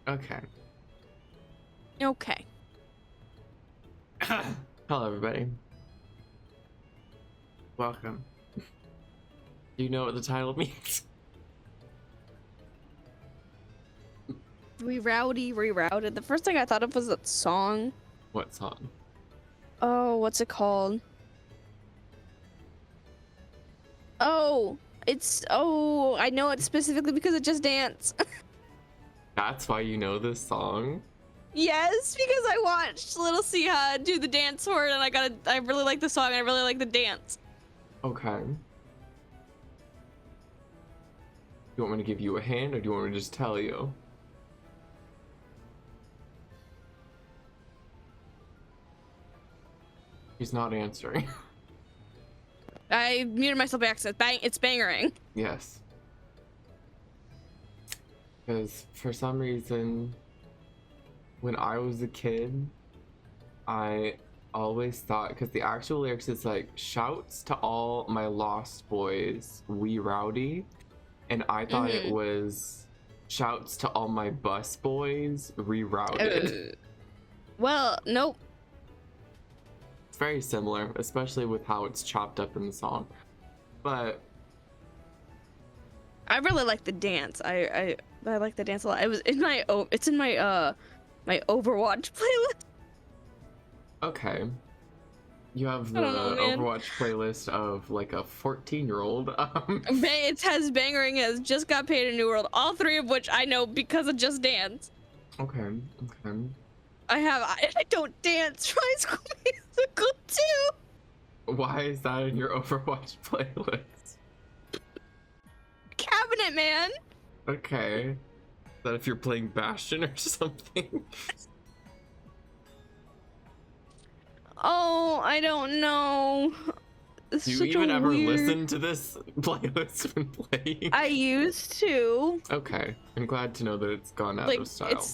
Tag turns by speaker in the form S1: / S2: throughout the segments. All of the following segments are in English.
S1: Okay.
S2: Okay.
S1: Hello, everybody. Welcome. Do you know what the title means?
S2: Rerouted. The first thing I thought of was that song.
S1: What song?
S2: Oh, what's it called? Oh, I know it specifically because it Just Dance.
S1: That's why you know this song?
S2: Yes, because I watched Little Siha do the dance for it, and I really like the song, and I really like the dance.
S1: Okay. Do you want me to give you a hint, or do you want me to just tell you? He's not answering.
S2: I muted myself by accident. It's bangering.
S1: Yes. Because for some reason, when I was a kid, I always thought, because the actual lyrics is like, shouts to all my lost boys, we rowdy. And I thought it was shouts to all my bus boys, rerouted.
S2: Well, nope.
S1: It's very similar, especially with how it's chopped up in the song. But
S2: I really like the dance. I like the dance a lot. It's in my my Overwatch playlist.
S1: okay. You have the Overwatch playlist of like a 14-year-old.
S2: It has Bangering has Just Got Paid in New World, all three of which I know because of Just Dance.
S1: Okay.
S2: I don't dance. High School Musical too.
S1: Why is that in your Overwatch playlist?
S2: Cabinet Man.
S1: Okay. That if you're playing Bastion or something?
S2: Oh, I don't know. It's
S1: Do you
S2: such
S1: even
S2: a
S1: ever
S2: weird...
S1: listen to this playlist when playing?
S2: I used to.
S1: Okay, I'm glad to know that it's gone out of style.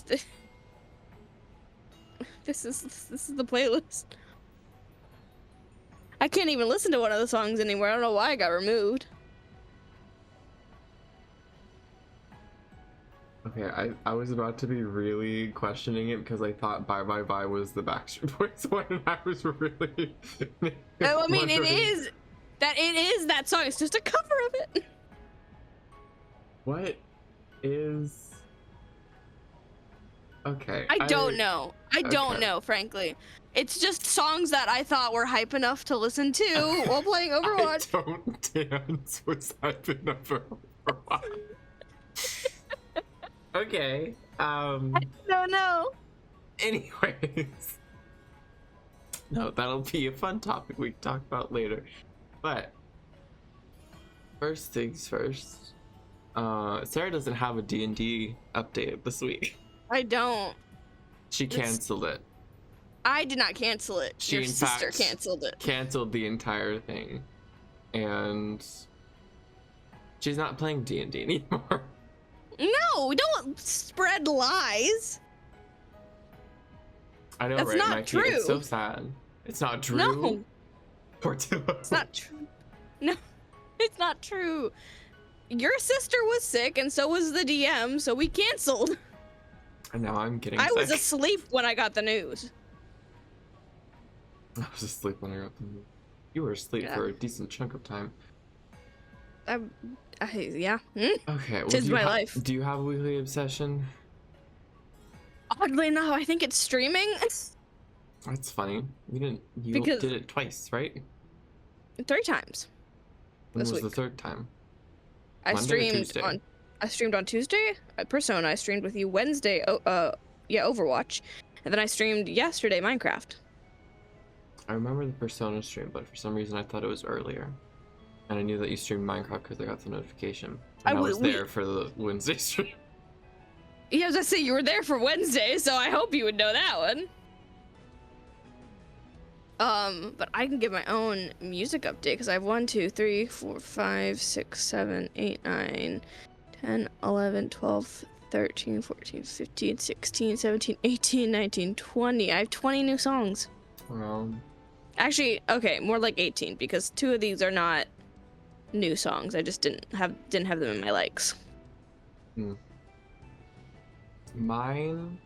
S2: This is the playlist. I can't even listen to one of the songs anymore. I don't know why I got removed.
S1: Okay, I was about to be really questioning it because I thought Bye Bye Bye was the Backstreet Boys one, and I was really
S2: I mean, it is that song. It's just a cover of it.
S1: What is... Okay.
S2: I don't know. I don't know, frankly. It's just songs that I thought were hype enough to listen to while playing Overwatch.
S1: I don't dance was hype enough for Overwatch. Okay.
S2: I don't know.
S1: Anyways. No, that'll be a fun topic we can talk about later. But first things first. Sarah doesn't have a D&D update this week.
S2: I don't.
S1: She canceled it.
S2: I did not cancel it.
S1: She,
S2: Your
S1: in
S2: sister
S1: fact,
S2: canceled it.
S1: Canceled the entire thing. And she's not playing D&D anymore.
S2: No, don't spread lies.
S1: I know,
S2: That's
S1: right,
S2: not
S1: Mikey?
S2: true.
S1: It's so sad. It's not true.
S2: No.
S1: Portillo.
S2: It's not true. No, it's not true. Your sister was sick, and so was the DM, so we canceled.
S1: And now I'm getting
S2: I
S1: sick.
S2: was asleep when I got the news.
S1: I was asleep when I got the news. You were asleep for a decent chunk of time.
S2: Yeah.
S1: Okay, well,
S2: Tis my life.
S1: Do you have a weekly obsession?
S2: Oddly enough, I think it's streaming.
S1: That's funny. You
S2: Because-
S1: did it twice, right?
S2: 3 times.
S1: When
S2: This
S1: was the
S2: week.
S1: third time?
S2: I
S1: Monday or
S2: streamed
S1: Tuesday?
S2: on Tuesday. Persona. I streamed with you Wednesday. Overwatch, and then I streamed yesterday Minecraft.
S1: I remember the Persona stream, but for some reason I thought it was earlier. And I knew that you streamed Minecraft because I got the notification. And I was there for the Wednesday stream.
S2: Yeah, I was gonna say you were there for Wednesday, so I hope you would know that one. But I can give my own music update because I have 1, 2, 3, 4, 5, 6, 7, 8, 9, 10, 11, 12, 13, 14, 15, 16, 17, 18, 19, 20. I have 20 new songs. Actually, okay, more like 18 because 2 of these are not new songs. I just didn't have them in my likes.
S1: Mine,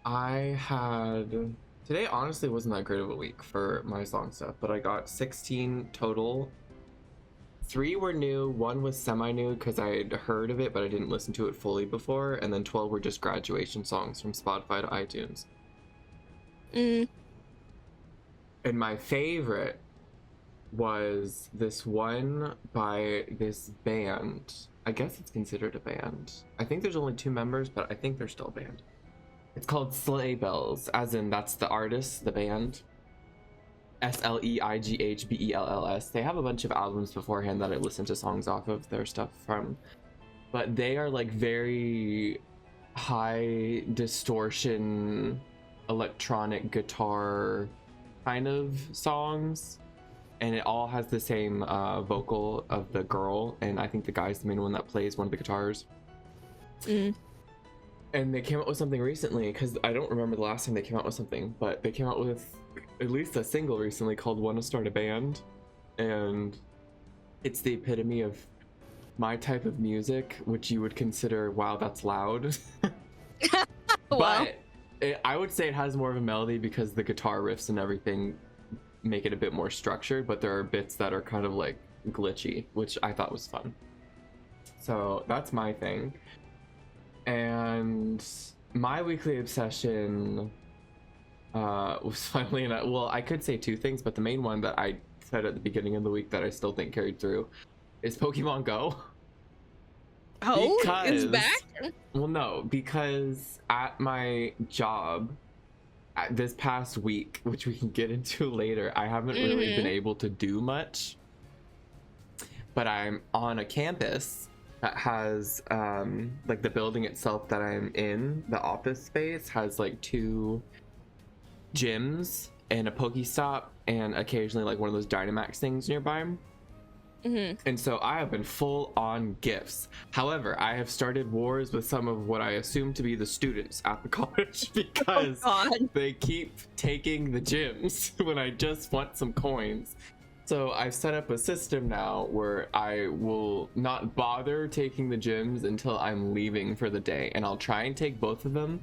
S1: I had today honestly wasn't that great of a week for my song stuff, but I got 16 total. 3 were new, 1 was semi-new because I'd heard of it, but I didn't listen to it fully before, and then 12 were just graduation songs from Spotify to iTunes. And my favorite was this one by this band. I guess it's considered a band. I think there's only 2 members, but I think they're still a band. It's called Sleigh Bells, as in that's the artist, the band. Sleighbells. They have a bunch of albums beforehand that I listened to songs off of their stuff from. But they are like very high distortion, electronic guitar kind of songs. And it all has the same vocal of the girl, and I think the guy's the main one that plays one of the guitars. And they came out with something recently, because I don't remember the last time they came out with something, but they came out with at least a single recently called Wanna Start a Band, and it's the epitome of my type of music, which you would consider, wow, that's loud.
S2: Wow.
S1: But I would say it has more of a melody because the guitar riffs and everything make it a bit more structured, but there are bits that are kind of like glitchy, which I thought was fun. So that's my thing. And my weekly obsession was finally enough, well, I could say 2 things, but the main one that I said at the beginning of the week that I still think carried through is Pokemon Go.
S2: Oh, it's back?
S1: Well, no, because at my job this past week, which we can get into later, I haven't really been able to do much, but I'm on a campus that has like the building itself that I'm in, the office space has like 2 gyms and a Pokestop and occasionally like one of those Dynamax things nearby. And so I have been full on gifts. However, I have started wars with some of what I assume to be the students at the college because they keep taking the gyms when I just want some coins. So I've set up a system now where I will not bother taking the gyms until I'm leaving for the day, and I'll try and take both of them,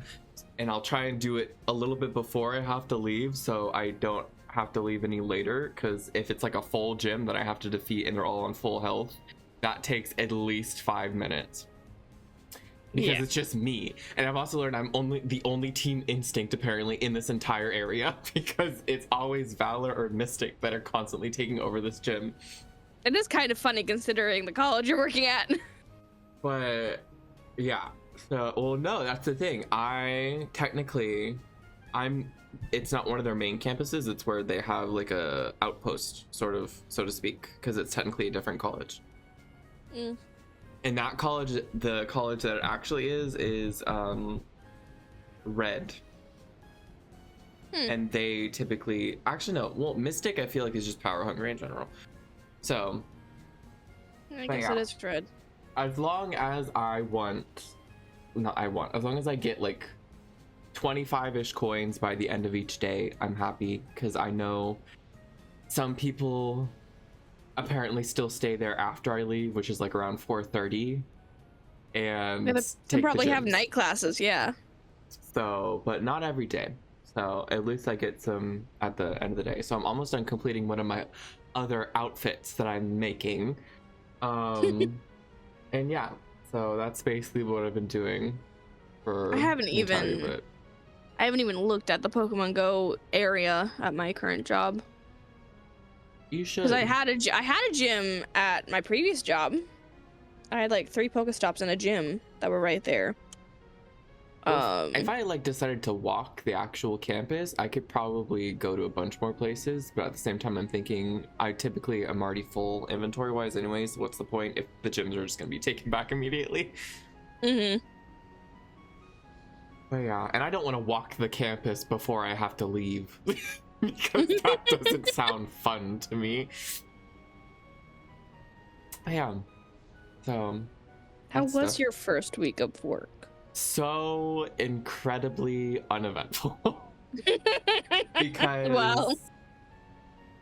S1: and I'll try and do it a little bit before I have to leave so I don't have to leave any later, because if it's like a full gym that I have to defeat and they're all on full health, that takes at least 5 minutes because it's just me. And I've also learned I'm the only team instinct apparently in this entire area because it's always Valor or Mystic that are constantly taking over this gym.
S2: It is kind of funny considering the college you're working at.
S1: But yeah, so well, no, that's the thing. It's not one of their main campuses. It's where they have like a outpost, sort of, so to speak, because it's technically a different college. And that college, the college that it actually is Red. And they typically, actually no, well, Mystic I feel like is just power hungry in general. So
S2: I guess it is Red.
S1: As long as as long as I get like 25-ish coins by the end of each day, I'm happy, because I know some people apparently still stay there after I leave, which is like around 4:30, and
S2: they probably have night classes.
S1: So, but not every day, so at least I get some at the end of the day. So I'm almost done completing one of my other outfits that I'm making, and yeah, so that's basically what I've been doing for
S2: I haven't even looked at the Pokemon Go area at my current job.
S1: You should.
S2: Because I had a gym at my previous job. I had like 3 Pokestops and a gym that were right there.
S1: If I like decided to walk the actual campus, I could probably go to a bunch more places, but at the same time I'm thinking I typically am already full inventory wise anyways. So what's the point if the gyms are just gonna be taken back immediately? But yeah, and I don't want to walk the campus before I have to leave because that doesn't sound fun to me. But yeah, so
S2: how was your first week of work?
S1: So incredibly uneventful. Because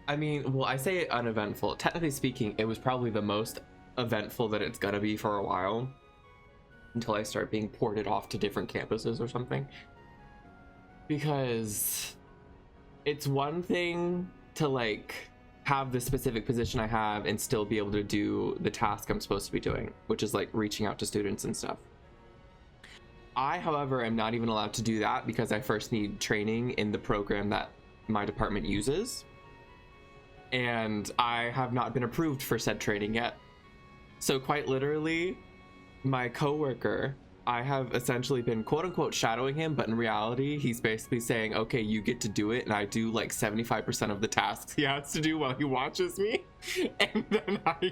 S1: I mean, well, I say uneventful. Technically speaking, it was probably the most eventful that it's gonna be for a while. until I start being ported off to different campuses or something. Because it's one thing to like have the specific position I have and still be able to do the task I'm supposed to be doing, which is like reaching out to students and stuff. I, however, am not even allowed to do that because I first need training in the program that my department uses. And I have not been approved for said training yet. So quite literally, my coworker, I have essentially been quote unquote shadowing him, but in reality, he's basically saying, okay, you get to do it. And I do like 75% of the tasks he has to do while he watches me. And then I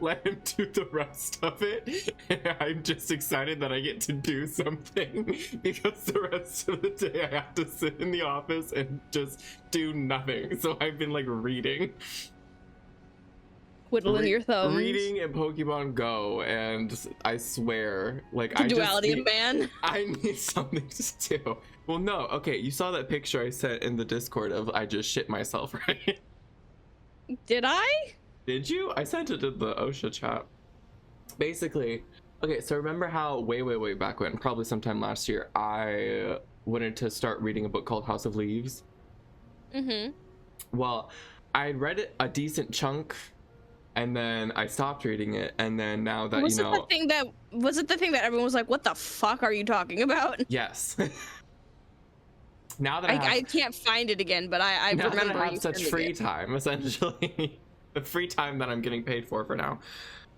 S1: let him do the rest of it. And I'm just excited that I get to do something because the rest of the day I have to sit in the office and just do nothing. So I've been like reading.
S2: Twiddling your thumbs.
S1: Reading and Pokemon Go, and I swear, like,
S2: The duality of man.
S1: I need something to do. Well, no, okay, you saw that picture I sent in the Discord of I just shit myself, right?
S2: Did I?
S1: Did you? I sent it to the OSHA chat. Basically, okay, so remember how way back when, probably sometime last year, I wanted to start reading a book called House of Leaves?
S2: Mm-hmm.
S1: Well, I read it a decent chunk, and then I stopped reading it, and then now that
S2: was it the thing that everyone was like, what the fuck are you talking about?
S1: Yes. Now that
S2: I can't find it again, but I
S1: now
S2: remember
S1: that I have such free time, essentially, the free time that I'm getting paid for now,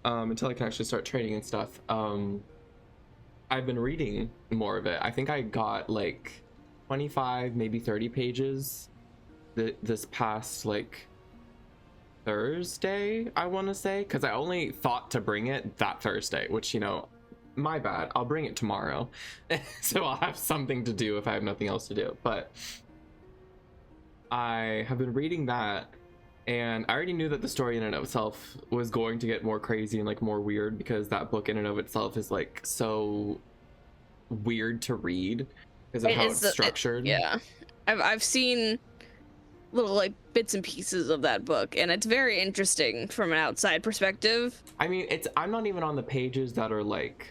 S1: until I can actually start training and stuff. I've been reading more of it. I think I got like 25, maybe 30 pages this past like Thursday, I want to say, because I only thought to bring it that Thursday, which, you know, my bad. I'll bring it tomorrow. So I'll have something to do if I have nothing else to do. But I have been reading that, and I already knew that the story in and of itself was going to get more crazy and like more weird, because that book in and of itself is like so weird to read because of how it's structured.
S2: Yeah, I've seen little like bits and pieces of that book, and it's very interesting from an outside perspective.
S1: I mean, I'm not even on the pages that are like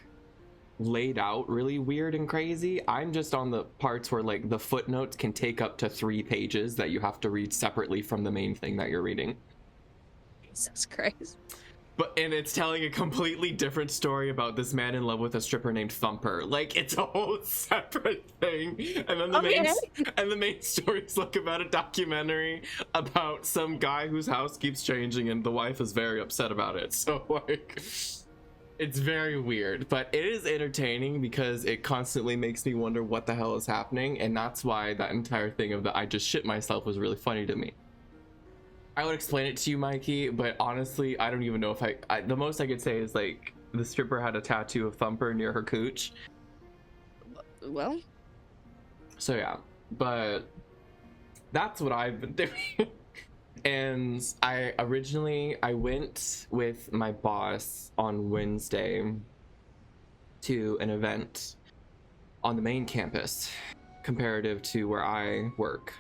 S1: laid out really weird and crazy. I'm just on the parts where like the footnotes can take up to 3 pages that you have to read separately from the main thing that you're reading.
S2: Jesus Christ.
S1: And it's telling a completely different story about this man in love with a stripper named Thumper. Like, it's a whole separate thing. And then the main story is like about a documentary about some guy whose house keeps changing, and the wife is very upset about it. So like, it's very weird, but it is entertaining because it constantly makes me wonder what the hell is happening, and that's why that entire thing of the I just shit myself was really funny to me. I would explain it to you, Mikey, but honestly, I don't even know if the most I could say is like the stripper had a tattoo of Thumper near her cooch.
S2: Well,
S1: so yeah, but that's what I've been doing. And I went with my boss on Wednesday to an event on the main campus comparative to where I work.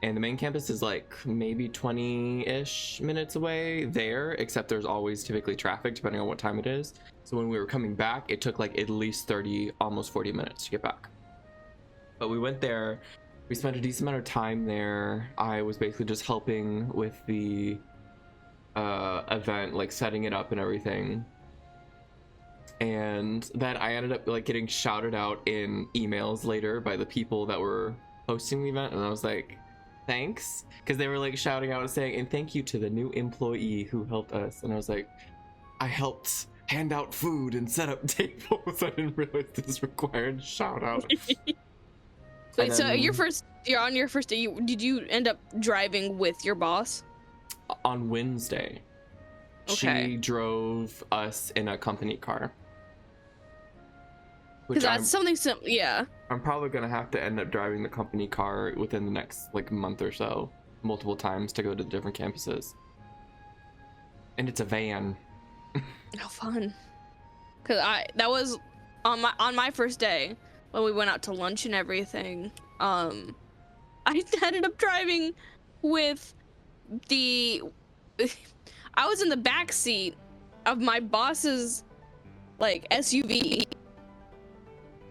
S1: And the main campus is like maybe 20-ish minutes away there, except there's always typically traffic depending on what time it is. So when we were coming back, it took like at least 30, almost 40 minutes to get back. But we went there, we spent a decent amount of time there. I was basically just helping with the event, like setting it up and everything. And then I ended up like getting shouted out in emails later by the people that were hosting the event, and I was like, thanks, because they were like shouting out and saying, and thank you to the new employee who helped us. And I was like, I helped hand out food and set up tables. I didn't realize this required shout out.
S2: Wait, so you're on your first day, did you end up driving with your boss?
S1: On Wednesday. Okay. She drove us in a company car.
S2: Because that's yeah.
S1: I'm probably gonna have to end up driving the company car within the next like month or so, multiple times to go to the different campuses. And it's a van.
S2: How fun! Because that was on my first day when we went out to lunch and everything. I ended up driving with I was in the back seat of my boss's like SUV.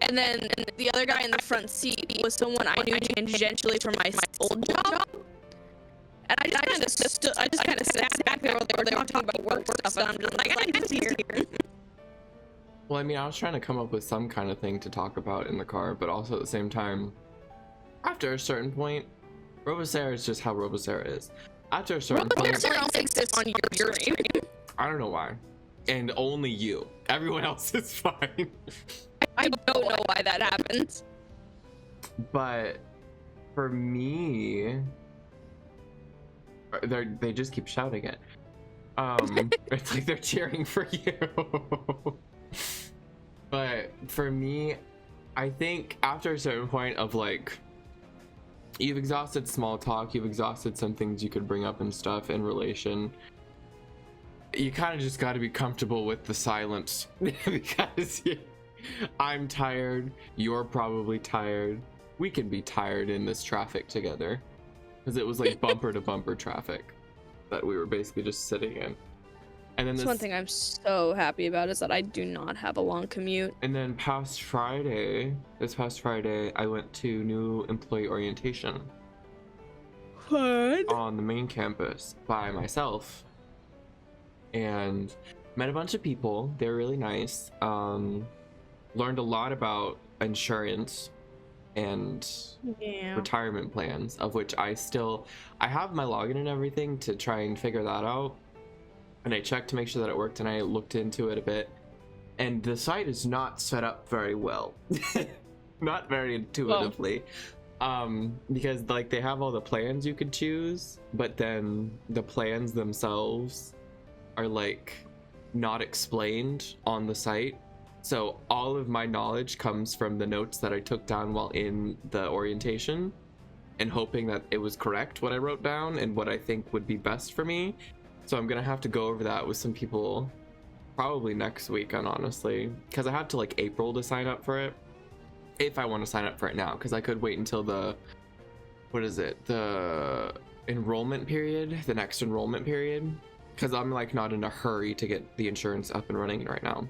S2: and then the other guy in the front seat was someone I knew tangentially from my old job. And I just kind of sat back there while they were talking about work stuff, and I'm just like, I can see here.
S1: Well, I mean, I was trying to come up with some kind of thing to talk about in the car, but also at the same time, after a certain point, Robocera is just how Robocera is. After a certain point,
S2: Robocera only exists on your stream.
S1: I don't know why. And only you. Everyone else is fine.
S2: I don't know why that happens.
S1: But for me, they just keep shouting it. It's like they're cheering for you. But for me, I think after a certain point of like, you've exhausted small talk, you've exhausted some things you could bring up and stuff in relation. You kind of just got to be comfortable with the silence because I'm tired, you're probably tired. We can be tired in this traffic together because it was like bumper to bumper traffic that we were basically just sitting in. And then
S2: That's one thing I'm so happy about is that I do not have a long commute.
S1: And then this past Friday, I went to new employee orientation.
S2: What?
S1: On the main campus by myself. And met a bunch of people. They're really nice. Learned a lot about insurance and retirement plans, of which I have my login and everything to try and figure that out. And I checked to make sure that it worked, and I looked into it a bit. And the site is not set up very well. Not very intuitively. Because like they have all the plans you could choose, but then the plans themselves are like not explained on the site. So all of my knowledge comes from the notes that I took down while in the orientation and hoping that it was correct what I wrote down and what I think would be best for me. So I'm gonna have to go over that with some people probably next week, and honestly, because I have to like April to sign up for it if I want to sign up for it now, because I could wait until the enrollment period, the next enrollment period, because I'm like not in a hurry to get the insurance up and running right now.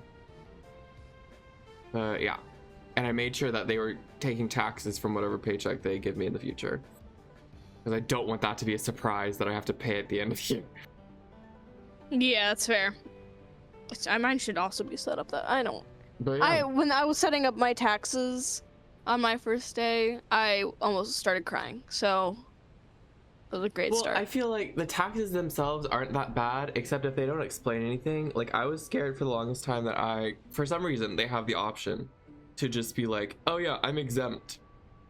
S1: Yeah, and I made sure that they were taking taxes from whatever paycheck they give me in the future, because I don't want that to be a surprise that I have to pay at the end of the year.
S2: Yeah, that's fair. Mine should also be set up that I don't.
S1: But yeah.
S2: When I was setting up my taxes on my first day, I almost started crying. So it was a great start.
S1: I feel like the taxes themselves aren't that bad, except if they don't explain anything. Like I was scared for the longest time that for some reason, they have the option to just be like, oh yeah, I'm exempt.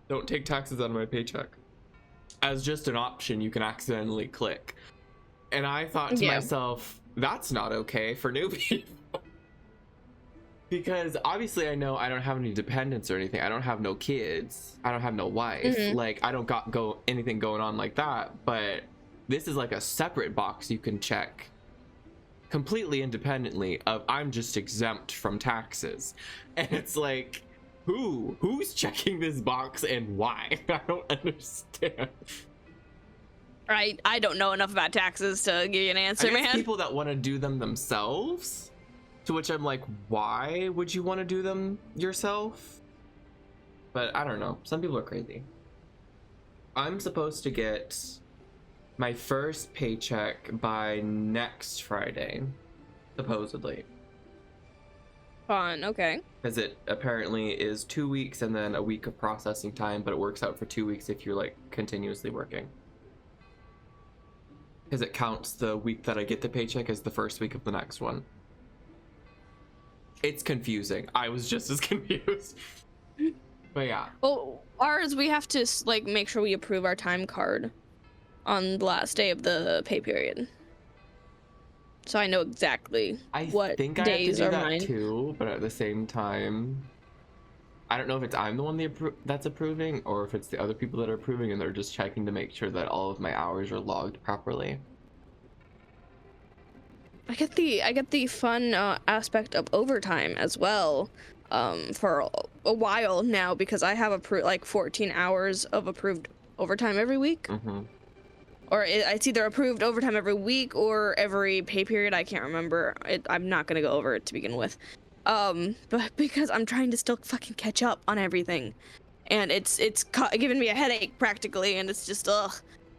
S1: Don't take taxes out of my paycheck. As just an option you can accidentally click. And I thought to myself, that's not okay for new people. Because obviously I know I don't have any dependents or anything. I don't have no kids. I don't have no wife. Like I don't got anything going on like that. But this is like a separate box you can check completely independently of I'm just exempt from taxes. And it's like, who's checking this box and why? I don't understand.
S2: Right, I don't know enough about taxes to give you an answer, man.
S1: People that want to do them themselves, to which I'm like, why would you want to do them yourself? But I don't know. Some people are crazy. I'm supposed to get my first paycheck by next Friday, supposedly.
S2: Fun, okay.
S1: Because it apparently is 2 weeks and then a week of processing time, but it works out for 2 weeks if you're like continuously working. Because it counts the week that I get the paycheck as the first week of the next one. It's confusing. I was just as confused. But yeah.
S2: Well, ours, we have to like make sure we approve our time card on the last day of the pay period. So I know exactly what days are mine.
S1: Too, but at the same time, I don't know if it's I'm the one that's approving or if it's the other people that are approving and they're just checking to make sure that all of my hours are logged properly.
S2: I get the fun aspect of overtime as well for a while now, because I have like 14 hours of approved overtime every week. Or it's either approved overtime every week or every pay period. I can't remember. I'm not going to go over it to begin with. But because I'm trying to still fucking catch up on everything, and it's giving me a headache practically, and it's just ugh,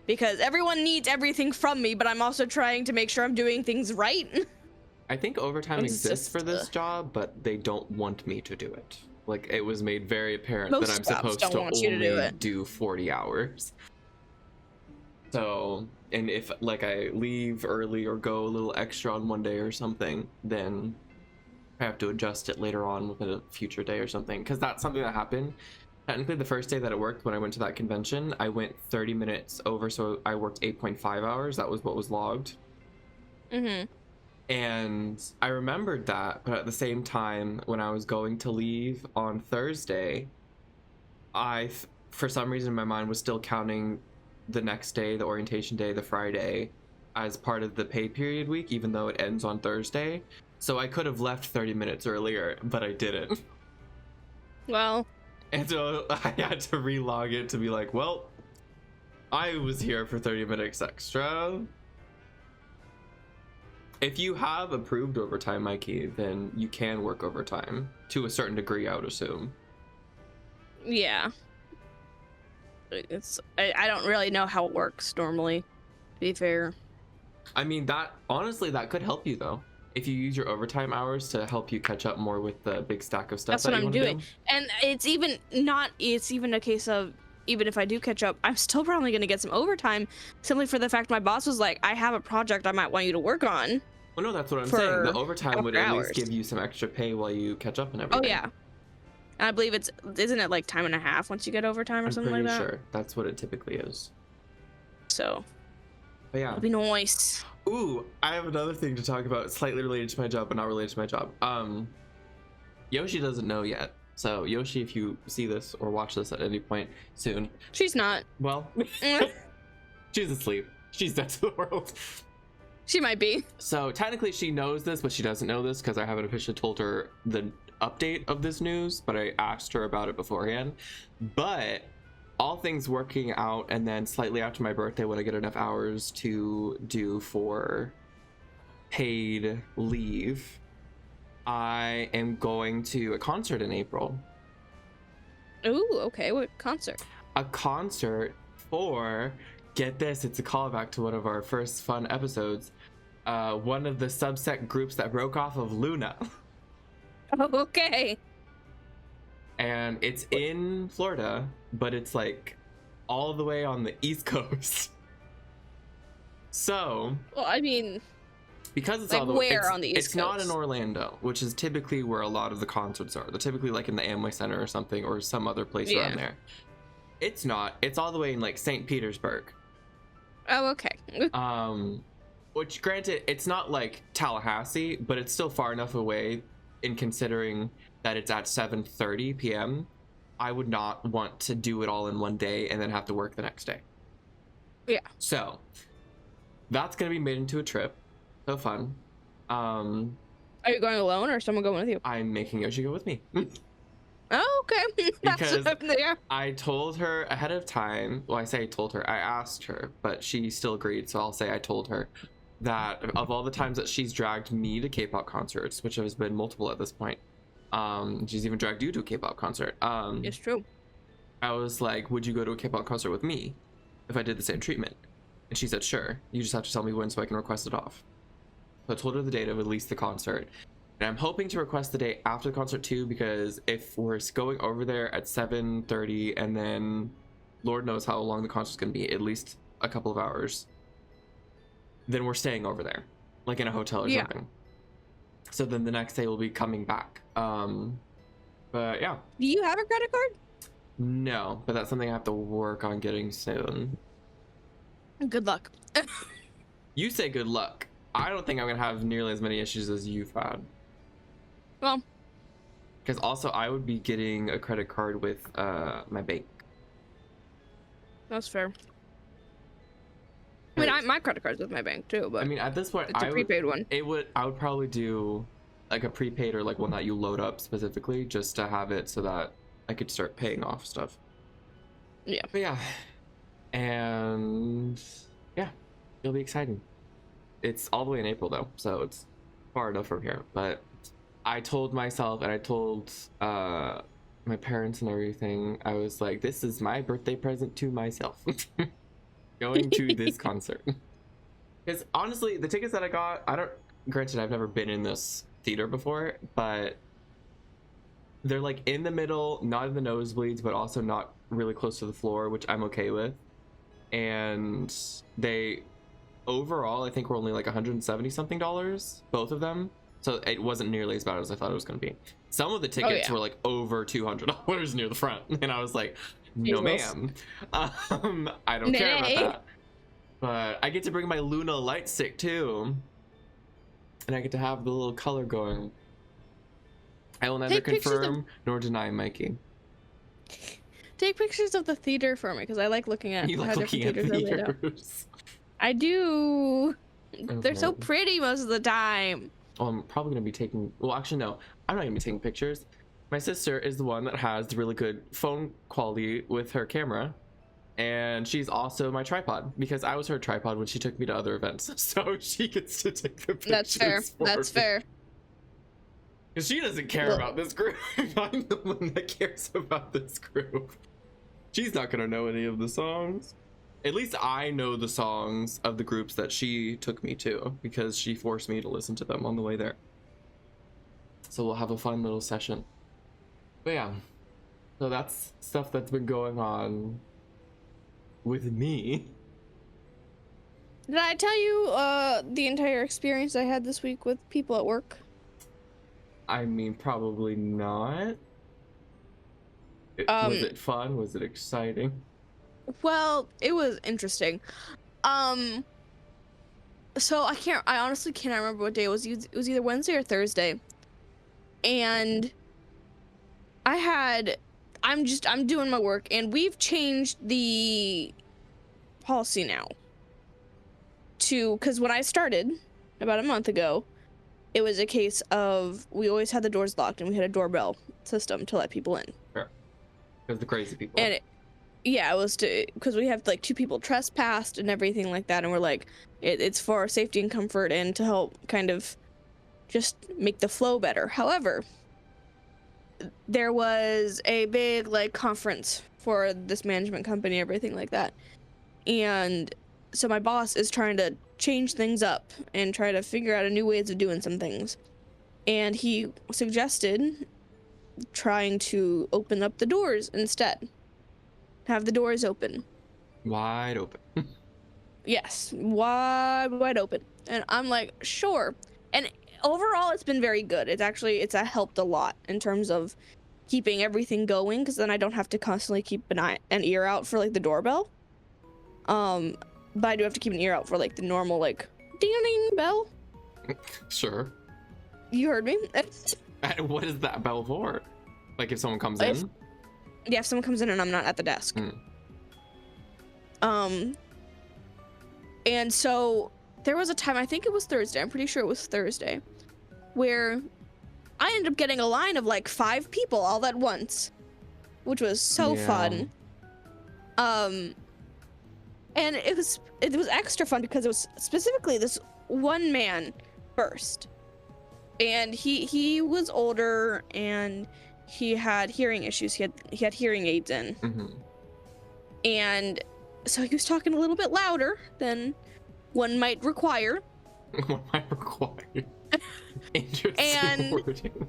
S2: because everyone needs everything from me, but I'm also trying to make sure I'm doing things right.
S1: I think overtime
S2: It's
S1: exists for
S2: just
S1: this job, but they don't want me to do it. Like, it was made very apparent that I'm
S2: most jobs
S1: supposed
S2: don't
S1: to
S2: want you to do
S1: only
S2: it.
S1: do 40 hours. So, and if like I leave early or go a little extra on one day or something, then I have to adjust it later on with a future day or something. Because that's something that happened. Technically, the first day that it worked when I went to that convention, I went 30 minutes over, so I worked 8.5 hours. That was what was logged.
S2: Mm-hmm.
S1: And I remembered that, but at the same time, when I was going to leave on Thursday, for some reason, my mind was still counting the next day, the orientation day, the Friday, as part of the pay period week, even though it ends on Thursday. So I could have left 30 minutes earlier, but I didn't.
S2: Well,
S1: And so I had to relog it to be like, well, I was here for 30 minutes extra. If you have approved overtime, Mikey, then you can work overtime to a certain degree, I would assume.
S2: yeah. I don't really know how it works normally, to be fair.
S1: I mean, that honestly, that could help you though. If you use your overtime hours to help you catch up more with the big stack of stuff
S2: That's
S1: that
S2: what
S1: you
S2: I'm
S1: want to
S2: doing.
S1: do.
S2: And it's even a case of, even if I do catch up, I'm still probably going to get some overtime simply for the fact my boss was like, I have a project I might want you to work on.
S1: Well, no, that's what I'm
S2: for
S1: saying. The overtime would
S2: after
S1: at least
S2: hours.
S1: give you some extra pay while you catch up and
S2: Oh,
S1: everything.
S2: yeah. And I believe isn't it like time and a half once you get overtime or
S1: I'm
S2: something like
S1: pretty
S2: that?
S1: sure that's what it typically is.
S2: So,
S1: But yeah.
S2: it'll be nice.
S1: Ooh, I have another thing to talk about, slightly related to my job, but not related to my job. Yoshi doesn't know yet. So Yoshi, if you see this or watch this at any point soon,
S2: She's not.
S1: well, she's asleep. She's dead to the world.
S2: She might be.
S1: So technically she knows this, but she doesn't know this because I haven't officially told her the update of this news, but I asked her about it beforehand. But all things working out, and then slightly after my birthday, when I get enough hours to do for paid leave, I am going to a concert in April.
S2: Ooh, okay. What concert?
S1: A concert for, get this, it's a callback to one of our first fun episodes, one of the subset groups that broke off of Luna.
S2: Oh, okay.
S1: And it's in Florida, but it's like all the way on the East Coast. So,
S2: Well, I mean,
S1: because it's
S2: like
S1: all the
S2: where
S1: it's,
S2: on the East
S1: it's not in
S2: Coast?
S1: Orlando, which is typically where a lot of the concerts are. They're typically like in the Amway Center or something, or some other place
S2: Yeah.
S1: around there. It's not. It's all the way in like St. Petersburg.
S2: Oh, okay.
S1: Which granted, it's not like Tallahassee, but it's still far enough away in considering that it's at 7:30 p.m. I would not want to do it all in one day and then have to work the next day.
S2: Yeah.
S1: So that's gonna be made into a trip. So fun.
S2: Are you going alone or is someone going with you?
S1: I'm making Yoshi go with me.
S2: Oh, okay.
S1: Because
S2: That's there.
S1: I told her ahead of time. Well, I say I told her. I asked her, but she still agreed. So I'll say I told her that of all the times that she's dragged me to K-pop concerts, which has been multiple at this point, she's even dragged you to a K-pop concert.
S2: It's true.
S1: I was like, would you go to a K-pop concert with me if I did the same treatment? And she said, sure. You just have to tell me when so I can request it off. So I told her the date of at least the concert. And I'm hoping to request the day after the concert too, because if we're going over there at 7:30 and then Lord knows how long the concert's gonna be, at least a couple of hours, then we're staying over there, like in a hotel or something. So then the next day we'll be coming back. But yeah.
S2: Do you have a credit card?
S1: No, but that's something I have to work on getting soon.
S2: Good luck.
S1: You say good luck. I don't think I'm gonna have nearly as many issues as you've had.
S2: Well,
S1: because also I would be getting a credit card with my bank.
S2: that's fair. I mean, my credit card's with my bank too, but
S1: I mean, at this point,
S2: it's a prepaid one.
S1: I would probably do like a prepaid or like one that you load up specifically just to have it so that I could start paying off stuff.
S2: Yeah.
S1: But yeah, and yeah, it'll be exciting. It's all the way in April though, so it's far enough from here. But I told myself, and I told my parents and everything, I was like, this is my birthday present to myself. Going to this concert. Because honestly, the tickets that I got, granted, I've never been in this theater before, but they're like in the middle, not in the nosebleeds, but also not really close to the floor, which I'm okay with. And they overall, I think, were only like 170 something dollars, both of them. So it wasn't nearly as bad as I thought it was going to be. Some of the tickets were like over $200 near the front, and I was like, no ma'am, I don't care about that. But I get to bring my Luna light stick too, and I get to have the little color going. I will neither confirm nor deny, Mikey.
S2: Take pictures of the theater for me, because I like looking at
S1: how
S2: different theaters are laid out. I do. Okay. They're so pretty most of the time.
S1: Oh, I'm probably gonna be taking. Well, actually, no. I'm not gonna be taking pictures. My sister is the one that has the really good phone quality with her camera, and she's also my tripod, because I was her tripod when she took me to other events, so she gets to take the pictures.
S2: That's fair. That's fair.
S1: Because she doesn't care about this group. I'm the one that cares about this group. She's not gonna know any of the songs. At least I know the songs of the groups that she took me to, because she forced me to listen to them on the way there. So we'll have a fun little session. But yeah, so that's stuff that's been going on with me.
S2: Did I tell you the entire experience I had this week with people at work?
S1: I mean, probably not. Was it fun? Was it exciting?
S2: Well, it was interesting. So I honestly cannot remember what day it was. It was either Wednesday or Thursday. And I'm doing my work, and we've changed the policy now because when I started about a month ago, it was a case of we always had the doors locked, and we had a doorbell system to let people in.
S1: Sure. Because the crazy people.
S2: And it was because we have like 2 people trespassed and everything like that, and we're like, it's for our safety and comfort and to help kind of just make the flow better. However, there was a big like conference for this management company, everything like that, and so my boss is trying to change things up and try to figure out a new ways of doing some things, and he suggested trying to open up the doors instead. Have the doors open.
S1: Wide open.
S2: Yes, wide open. And I'm like, sure. And overall, it's been very good. It's helped a lot in terms of keeping everything going, because then I don't have to constantly keep an ear out for like the doorbell. But I do have to keep an ear out for like the normal like ding-ding bell.
S1: Sure.
S2: You heard me.
S1: What is that bell for? Like if someone comes in?
S2: Yeah, if someone comes in and I'm not at the desk. And so there was a time, I think it was Thursday, I'm pretty sure it was Thursday, where I ended up getting a line of like 5 people all at once, which was so fun. And it was extra fun because it was specifically this one man first, and he was older and he had hearing issues. He had hearing aids in. And so he was talking a little bit louder than one might require.
S1: Interesting wording.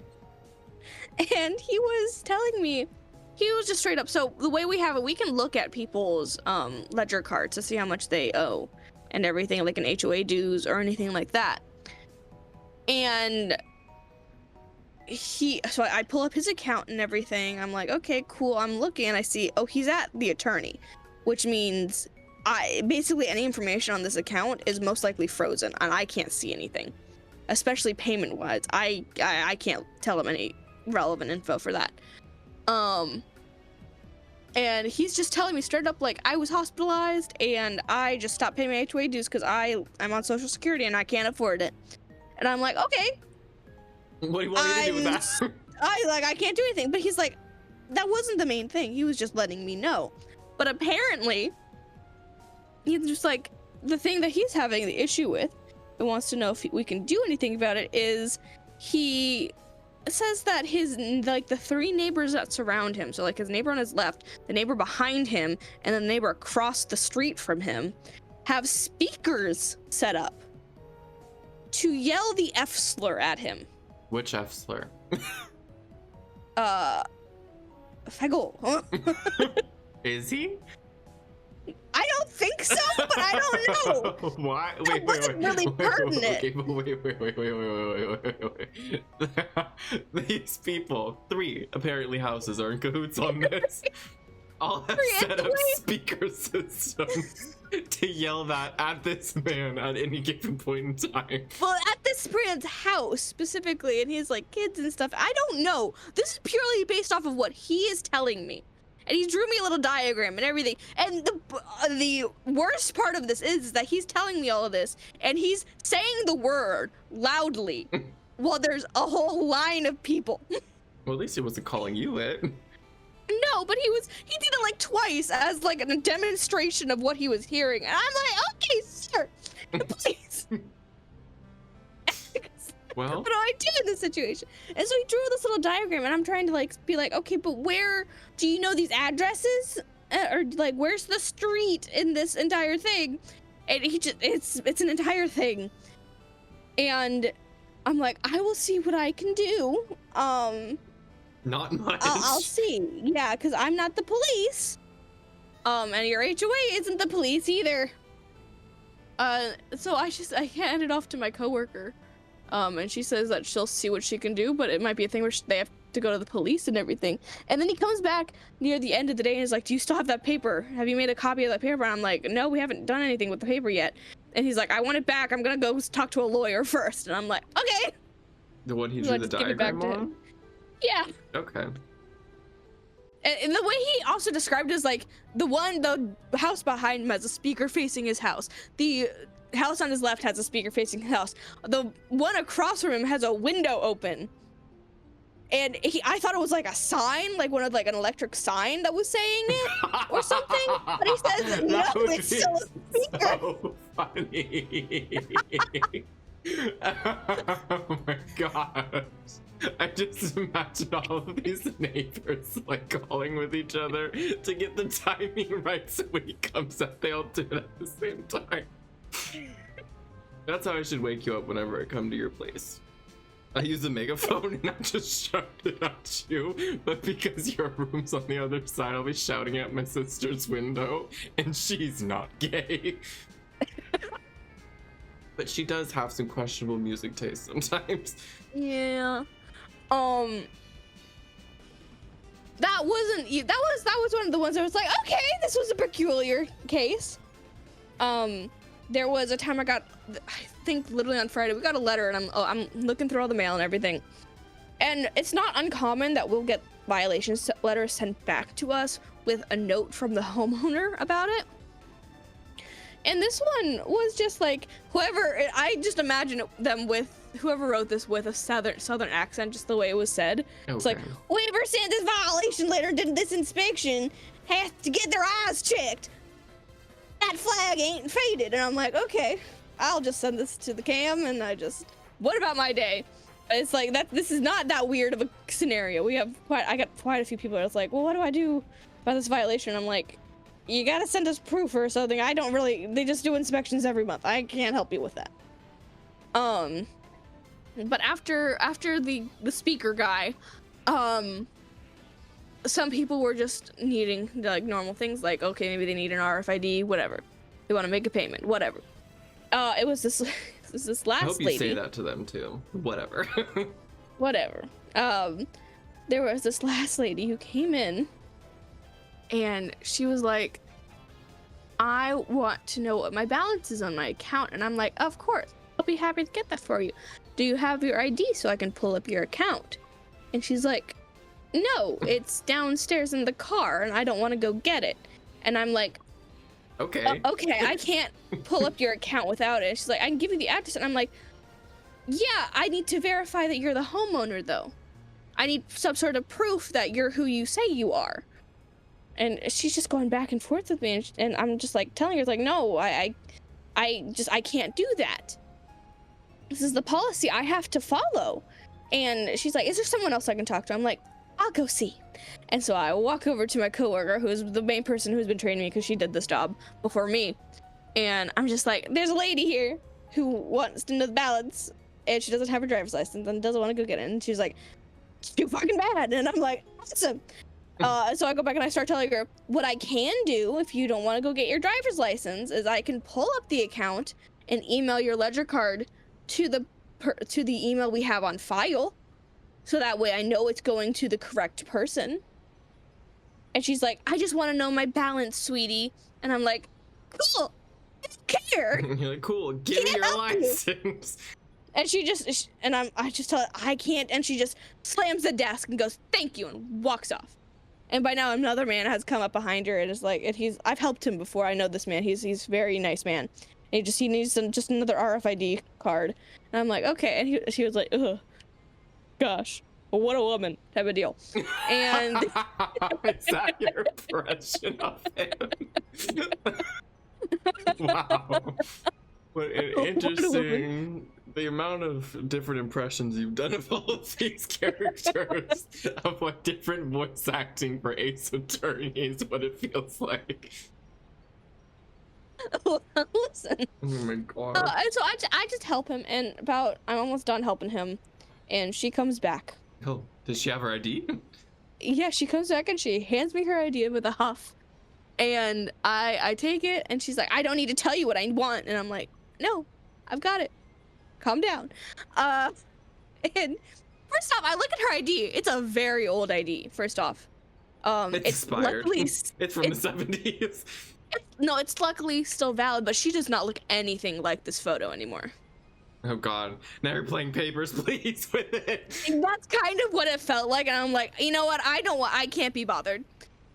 S2: And he was telling me, he was just straight up. So the way we have it, we can look at people's ledger cards to see how much they owe and everything, like an HOA dues or anything like that. And so I pull up his account and everything. I'm like, okay, cool. I'm looking and I see, oh, he's at the attorney, which means basically any information on this account is most likely frozen and I can't see anything, especially payment wise. I can't tell him any relevant info for that. And he's just telling me straight up, like, I was hospitalized and I just stopped paying my HOA dues because I'm on Social Security and I can't afford it. And I'm like, okay.
S1: What do you want me to do with that?
S2: I can't do anything. But he's like, that wasn't the main thing. He was just letting me know. But apparently, he's just like, the thing that he's having the issue with and wants to know if we can do anything about it is he says that his like the three neighbors that surround him, so like his neighbor on his left, the neighbor behind him, and the neighbor across the street from him, have speakers set up to yell the F slur at him.
S1: Which F slur?
S2: Faggle. Huh?
S1: Is he?
S2: I don't think so, but I don't know.
S1: Why?
S2: That wasn't really pertinent.
S1: Wait. These people, 3 apparently houses, are in cahoots on this. All have set up speaker systems to yell that at this man at any given point in time.
S2: Well, at this man's house specifically, and he's like kids and stuff. I don't know. This is purely based off of what he is telling me. And he drew me a little diagram and everything. And the worst part of this is that he's telling me all of this, and he's saying the word loudly while there's a whole line of people.
S1: Well, at least he wasn't calling you it.
S2: No, but he did it like twice as like a demonstration of what he was hearing. And I'm like, okay, sir, please.
S1: Well,
S2: what do I do in this situation? And so he drew this little diagram, and I'm trying to like be like, okay, but where do you know these addresses? Or like, where's the street in this entire thing? And he just, it's an entire thing. And I'm like, I will see what I can do.
S1: Not much.
S2: I'll see. Yeah, because I'm not the police. And your HOA isn't the police either. So I hand it off to my coworker. And she says that she'll see what she can do, but it might be a thing where they have to go to the police and everything. And then he comes back near the end of the day and is like, do you still have that paper? Have you made a copy of that paper? And I'm like, no, we haven't done anything with the paper yet. And he's like, I want it back. I'm gonna go talk to a lawyer first. And I'm like, okay.
S1: The one he drew the diagram on?
S2: Yeah.
S1: Okay.
S2: And the way he also described it is like the house behind him has a speaker facing his house. The house on his left has a speaker facing his house. The one across from him has a window open. And I thought it was like a sign, like one of like an electric sign that was saying it or something. But he says no, it's still a speaker.
S1: So funny. Oh my gosh. I just imagine all of these neighbors like calling with each other to get the timing right so when he comes up they all do it at the same time. That's how I should wake you up whenever I come to your place. I use a megaphone and I just shout it at you, but because your room's on the other side, I'll be shouting at my sister's window, and she's not gay. But she does have some questionable music taste sometimes.
S2: Yeah. That was one of the ones I was like, okay, this was a peculiar case. There was a time I think literally on Friday, we got a letter, and I'm looking through all the mail and everything. And it's not uncommon that we'll get violations letters sent back to us with a note from the homeowner about it. And this one was just like I just imagine them with whoever wrote this with a southern accent, just the way it was said. Okay. It's like, whoever sent this violation letter did this inspection has to get their eyes checked. That flag ain't faded. And I'm like, okay, I'll just send this to the cam. And what about my day? It's like this is not that weird of a scenario. I got quite a few people that's like, well, what do I do about this violation? I'm like, you gotta send us proof or something. They just do inspections every month. I can't help you with that. But after the speaker guy, some people were just needing like normal things, like, okay, maybe they need an RFID, whatever. They want to make a payment, whatever. It was this last lady. I hope you
S1: say that to them too. Whatever.
S2: Whatever. There was this last lady who came in, and she was like, I want to know what my balance is on my account. And I'm like, of course, I'll be happy to get that for you. Do you have your ID so I can pull up your account? And she's like, no, it's downstairs in the car and I don't want to go get it. And I'm like,
S1: okay.
S2: Okay, I can't pull up your account without it. She's like, I can give you the address. And I'm like, yeah, I need to verify that you're the homeowner though. I need some sort of proof that you're who you say you are. And she's just going back and forth with me, and I'm just like telling her, like, no, I can't do that. This is the policy I have to follow. And she's like, is there someone else I can talk to? I'm like, I'll go see. And so I walk over to my coworker, who's the main person who's been training me because she did this job before me. And I'm just like, there's a lady here who wants to know the balance, and she doesn't have her driver's license and doesn't want to go get it. And she's like, it's too fucking bad. And I'm like, awesome. So I go back and I start telling her, what I can do if you don't want to go get your driver's license is I can pull up the account and email your ledger card to the email we have on file, so that way I know it's going to the correct person. And she's like, I just want to know my balance, sweetie. And I'm like, cool, I don't care.
S1: You're like, cool, give me your license.
S2: And I just tell her I can't, and she just slams the desk and goes, thank you, and walks off. And by now another man has come up behind her and is like, I've helped him before. I know this man. He's a very nice man. And he needs just another RFID card. And I'm like, okay. And she was like, ugh, gosh, well, what a woman type of deal. And
S1: is that your impression of him? Wow. What an interesting, the amount of different impressions you've done of all of these characters, of what different voice acting for Ace Attorney is what it feels like.
S2: Well, listen.
S1: Oh my god.
S2: So I just help him, and I'm almost done helping him, and she comes back.
S1: Oh, does she have her ID?
S2: Yeah, she comes back and she hands me her ID with a huff, and I take it, and she's like, I don't need to tell you what I want, and I'm like, no, I've got it. Calm down. And first off, I look at her ID. It's a very old ID. First off,
S1: It's expired.
S2: luckily
S1: It's from the 70s.
S2: It's luckily still valid, but she does not look anything like this photo anymore.
S1: Oh god, now you're playing papers, please, with it.
S2: And that's kind of what it felt like, and I'm like, you know what? I can't be bothered.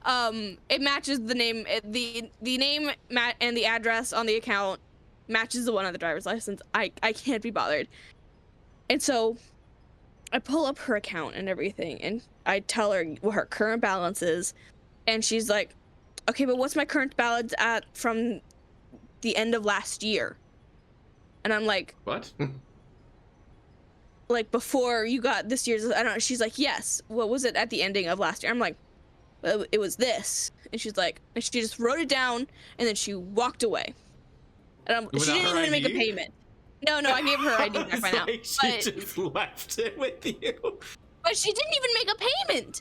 S2: It matches the name, the name and the address on the account matches the one on the driver's license. I can't be bothered. And so I pull up her account and everything, and I tell her what her current balance is, and she's like, okay, but what's my current balance at from the end of last year? And I'm like,
S1: what?
S2: Like before you got this year's, I don't know. She's like, yes. What was it at the ending of last year? I'm like, well, it was this. And she's like, and she just wrote it down, and then she walked away. And she didn't even make a payment. No, I gave her ID back by now.
S1: Like she just left it with you.
S2: But she didn't even make a payment.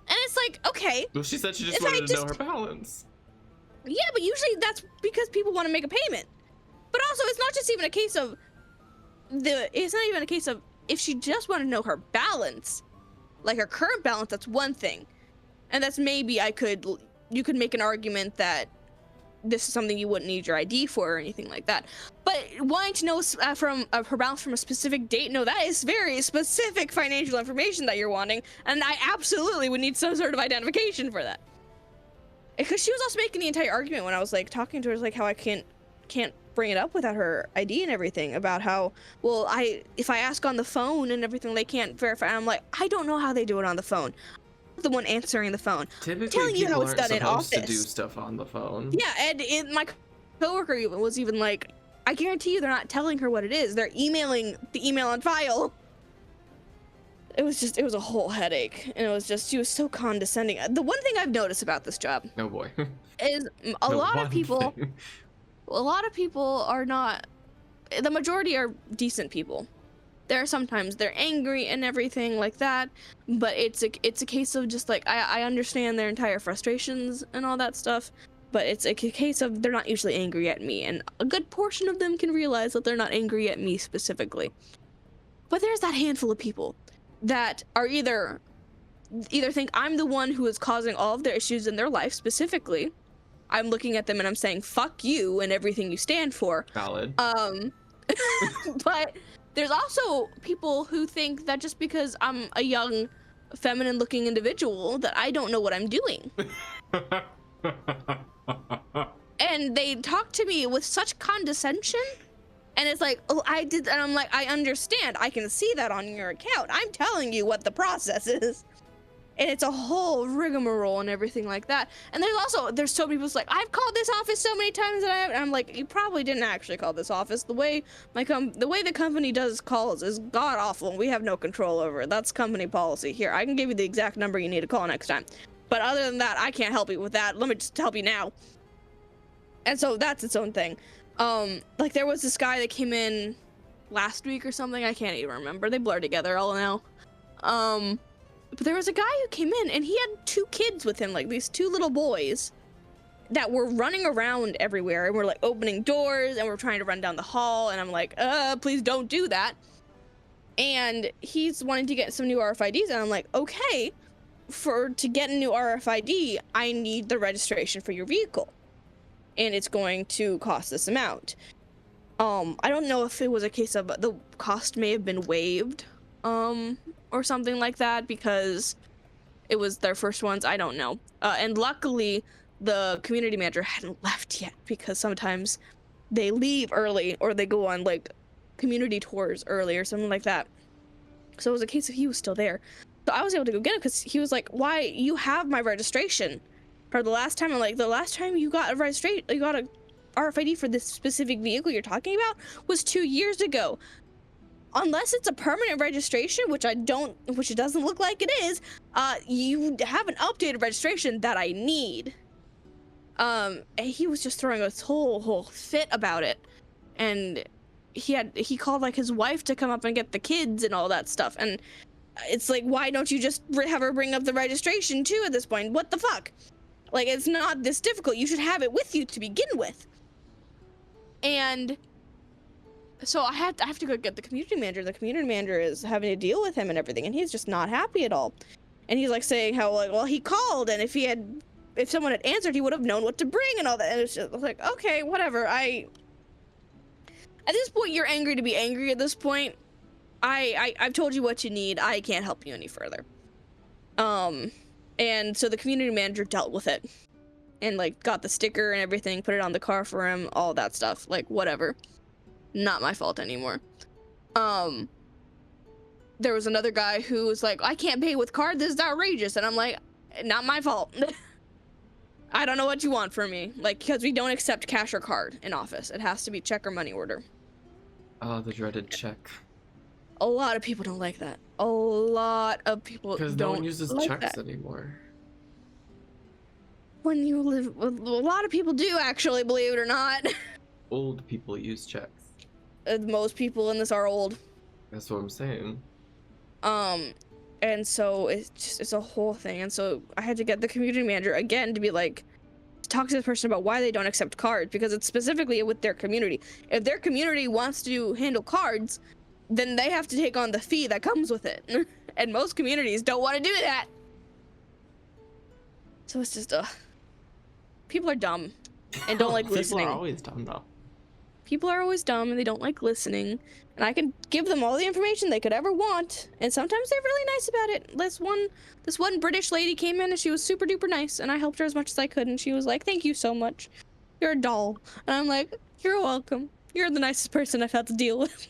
S2: And it's like, okay.
S1: Well, she said she just wanted to know her balance.
S2: Yeah, but usually that's because people want to make a payment. But also, it's not just even a case of it's not even a case of if she just wanted to know her balance, like her current balance, that's one thing. And that's maybe you could make an argument that this is something you wouldn't need your ID for or anything like that. But wanting to know from her balance from a specific date, no, that is very specific financial information that you're wanting, and I absolutely would need some sort of identification for that. Because she was also making the entire argument when I was like talking to her, like how I can't bring it up without her ID and everything, about how, well, if I ask on the phone and everything, they can't verify. I'm like, I don't know how they do it on the phone. I'm the one answering the phone.
S1: Typically,
S2: telling you how it's done in office.
S1: To do stuff on the phone.
S2: Yeah, and my coworker even was even like, I guarantee you they're not telling her what it is. They're emailing the email on file. It was a whole headache, and she was so condescending. The one thing I've noticed about this job,
S1: oh boy,
S2: is a lot of people are not, the majority are decent people. There are sometimes they're angry and everything like that, but it's a case of just like, I understand their entire frustrations and all that stuff, but it's a case of they're not usually angry at me, and a good portion of them can realize that they're not angry at me specifically. But there's that handful of people that are either think I'm the one who is causing all of their issues in their life specifically. I'm looking at them and I'm saying, fuck you and everything you stand for.
S1: Valid.
S2: But there's also people who think that just because I'm a young, feminine-looking individual that I don't know what I'm doing. And they talk to me with such condescension, and it's like, oh, I did, and I'm like, I understand. I can see that on your account. I'm telling you what the process is. and it's a whole rigmarole and everything like that. And there's so many people like, I've called this office so many times and I'm like, you probably didn't actually call this office. The way the company does calls is god awful and we have no control over it. That's company policy. Here, I can give you the exact number you need to call next time, but other than that, I can't help you with that. Let me just help you now. And so that's its own thing. Like there was this guy that came in last week or something, I can't even remember, they blur together all now. But there was a guy who came in and he had 2 kids with him, like these 2 little boys that were running around everywhere and were like opening doors and we're trying to run down the hall, and I'm like, please don't do that. And he's wanting to get some new RFIDs, and I'm like, okay, to get a new RFID, I need the registration for your vehicle, and it's going to cost this amount. I don't know if it was a case of the cost may have been waived, or something like that, because it was their first ones. I don't know. And luckily the community manager hadn't left yet, because sometimes they leave early or they go on like community tours early or something like that. So it was a case of he was still there. So I was able to go get him because he was like, why, you have my registration for the last time. I'm like, the last time you got a registration, you got a RFID for this specific vehicle you're talking about was 2 years ago. Unless it's a permanent registration, which it doesn't look like it is, you have an updated registration that I need. And he was just throwing a whole fit about it. And he called like his wife to come up and get the kids and all that stuff. And it's like, why don't you just have her bring up the registration too at this point? What the fuck? Like, it's not this difficult. You should have it with you to begin with. And so I have to go get the community manager. The community manager is having to deal with him and everything, and he's just not happy at all. And he's like saying how, like, well, he called, and if someone had answered, he would have known what to bring and all that. And it's just like, okay, whatever. At this point, you're angry to be angry. At this point, I've told you what you need. I can't help you any further. And so the community manager dealt with it, and like got the sticker and everything, put it on the car for him, all that stuff. Like, whatever. Not my fault anymore. There was another guy who was like, I can't pay with card, this is outrageous. And I'm like, not my fault. I don't know what you want from me. Like, because we don't accept cash or card in office. It has to be check or money order.
S1: Oh, the dreaded check.
S2: A lot of people don't like that. A lot of people don't like that.
S1: Because no one uses checks anymore.
S2: When you live, a lot of people do actually, believe it or not.
S1: Old people use checks.
S2: Most people in this are old.
S1: That's what I'm saying.
S2: And so it's a whole thing. And so I had to get the community manager again to be like, talk to this person about why they don't accept cards, because it's specifically with their community. If their community wants to handle cards, then they have to take on the fee that comes with it. And most communities don't want to do that. So it's just, people are dumb and don't like listening.
S1: People are always dumb, though.
S2: People are always dumb and they don't like listening. And I can give them all the information they could ever want. And sometimes they're really nice about it. This one British lady came in and she was super duper nice. And I helped her as much as I could. And she was like, thank you so much. You're a doll. And I'm like, you're welcome. You're the nicest person I've had to deal with.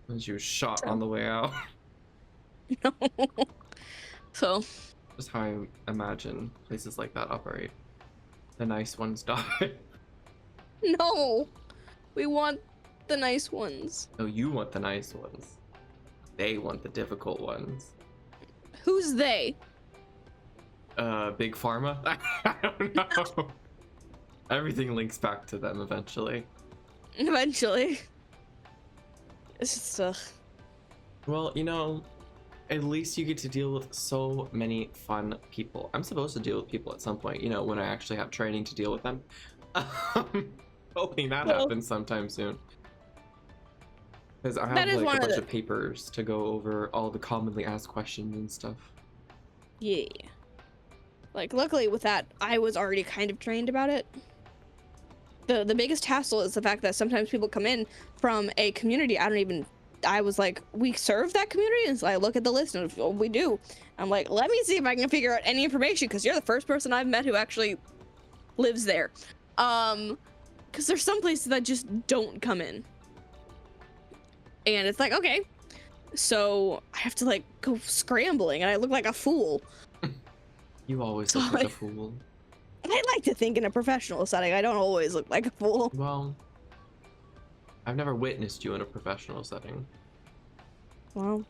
S1: And she was shot on the way out.
S2: No. So.
S1: Just how I imagine places like that operate. The nice ones die.
S2: No. We want the nice ones.
S1: No, you want the nice ones. They want the difficult ones.
S2: Who's they?
S1: Big Pharma? I don't know. Everything links back to them eventually.
S2: Eventually. It's just,
S1: Well, you know, at least you get to deal with so many fun people. I'm supposed to deal with people at some point, you know, when I actually have training to deal with them. Hoping that happens sometime soon. Because I have like a bunch of papers to go over all the commonly asked questions and stuff.
S2: Yeah. Like, luckily with that, I was already kind of trained about it. The biggest hassle is the fact that sometimes people come in from a community I was like, we serve that community? And so I look at the list and we do. I'm like, let me see if I can figure out any information, because you're the first person I've met who actually lives there. Because there's some places that just don't come in. And it's like, okay. So I have to like go scrambling and I look like a fool.
S1: You always
S2: So
S1: look like a fool.
S2: I like to think in a professional setting, I don't always look like a fool.
S1: Well, I've never witnessed you in a professional setting.
S2: Well,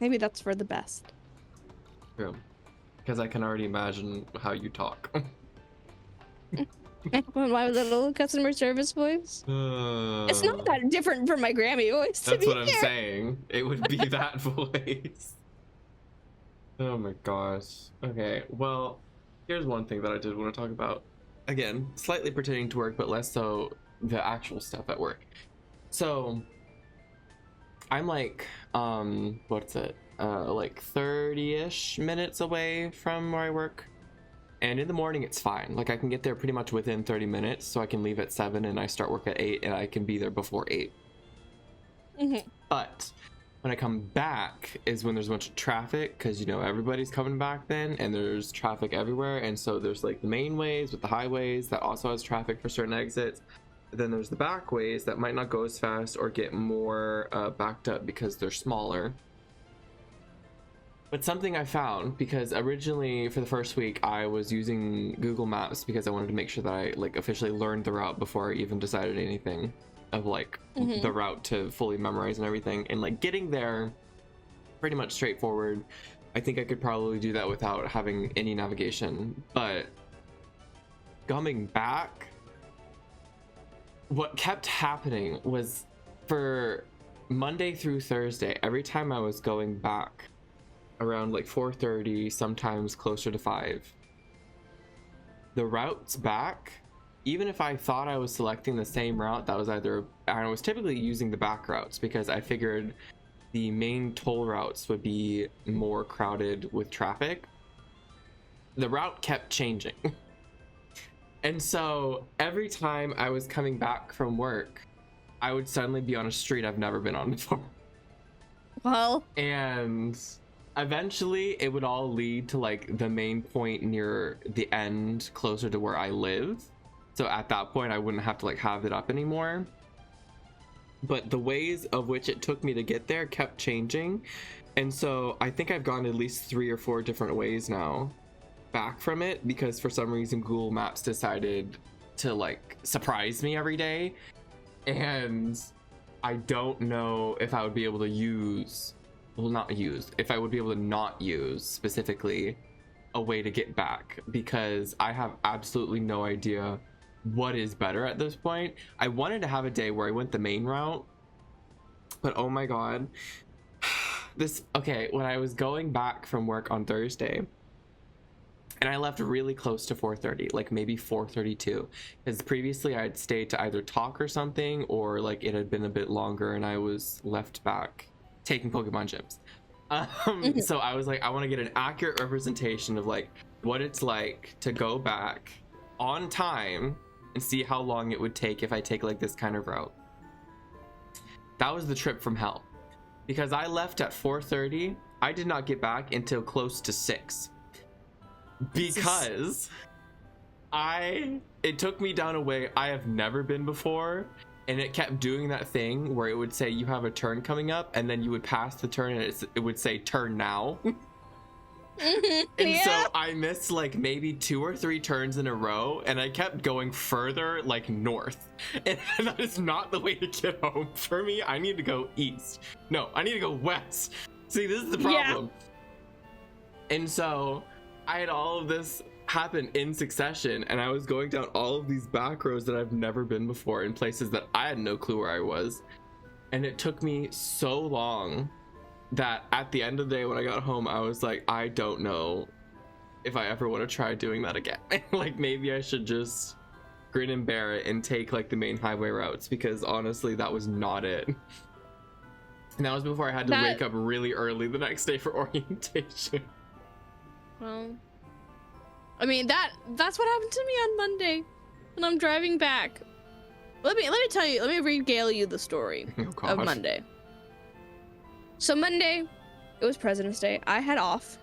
S2: maybe that's for the best.
S1: True. Because I can already imagine how you talk.
S2: My little customer service voice. It's not that different from my Grammy voice, to
S1: That's
S2: be
S1: what I'm
S2: fair.
S1: saying. It would be that voice. Oh my gosh. Okay, well, here's one thing that I did want to talk about. Again, slightly pertaining to work, but less so the actual stuff at work. So, I'm like, what's it? Like 30-ish minutes away from where I work. And in the morning, it's fine. Like, I can get there pretty much within 30 minutes, so I can leave at 7 and I start work at 8, and I can be there before 8. But when I come back is when there's a bunch of traffic, because, you know, everybody's coming back then, and there's traffic everywhere. And so there's, like, the main ways with the highways that also has traffic for certain exits. Then there's the back ways that might not go as fast or get more backed up because they're smaller. But something I found, because originally for the first week I was using Google Maps because I wanted to make sure that I like officially learned the route before I even decided anything of like the route to fully memorize and everything. And like getting there pretty much straightforward. I think I could probably do that without having any navigation. But coming back, what kept happening was for Monday through Thursday, every time I was going back around like 4:30, sometimes closer to 5, the routes back, even if I thought I was selecting the same route, that was either, I was typically using the back routes because I figured the main toll routes would be more crowded with traffic. The route kept changing. And so every time I was coming back from work, I would suddenly be on a street I've never been on before.
S2: Well,
S1: And eventually it would all lead to like the main point near the end closer to where I live. So at that point I wouldn't have to like have it up anymore. But the ways of which it took me to get there kept changing. And so I think I've gone at least 3 or 4 different ways now back from it because for some reason Google Maps decided to like surprise me every day. And I don't know if I would be able to use, well, not use, if I would be able to not use specifically a way to get back because I have absolutely no idea what is better at this point. I wanted to have a day where I went the main route, but oh my god. Okay, when I was going back from work on Thursday, and I left really close to 4:30, like maybe 4:32, because previously I had stayed to either talk or something, or like it had been a bit longer and I was left back taking Pokemon gyms. So I was like, I want to get an accurate representation of like what it's like to go back on time and see how long it would take if I take like this kind of route. That was the trip from hell, because I left at 4:30. I did not get back until close to 6. Because it took me down a way I have never been before, and it kept doing that thing where it would say you have a turn coming up, and then you would pass the turn and it would say turn now. And so I missed like maybe 2 or 3 turns in a row, and I kept going further like north, and that is not the way to get home for me. I need to go east. No, I need to go west. See, this is the problem. And so I had all of this happen in succession, and I was going down all of these back roads that I've never been before in places that I had no clue where I was. And it took me so long that at the end of the day when I got home, I was like, I don't know if I ever want to try doing that again. Like maybe I should just grin and bear it and take like the main highway routes, because honestly that was not it. And that was before I had to wake up really early the next day for orientation.
S2: Well, I mean that's what happened to me on Monday when I'm driving back. Let me tell you, let me regale you the story of Monday. So Monday, it was President's Day. I had off,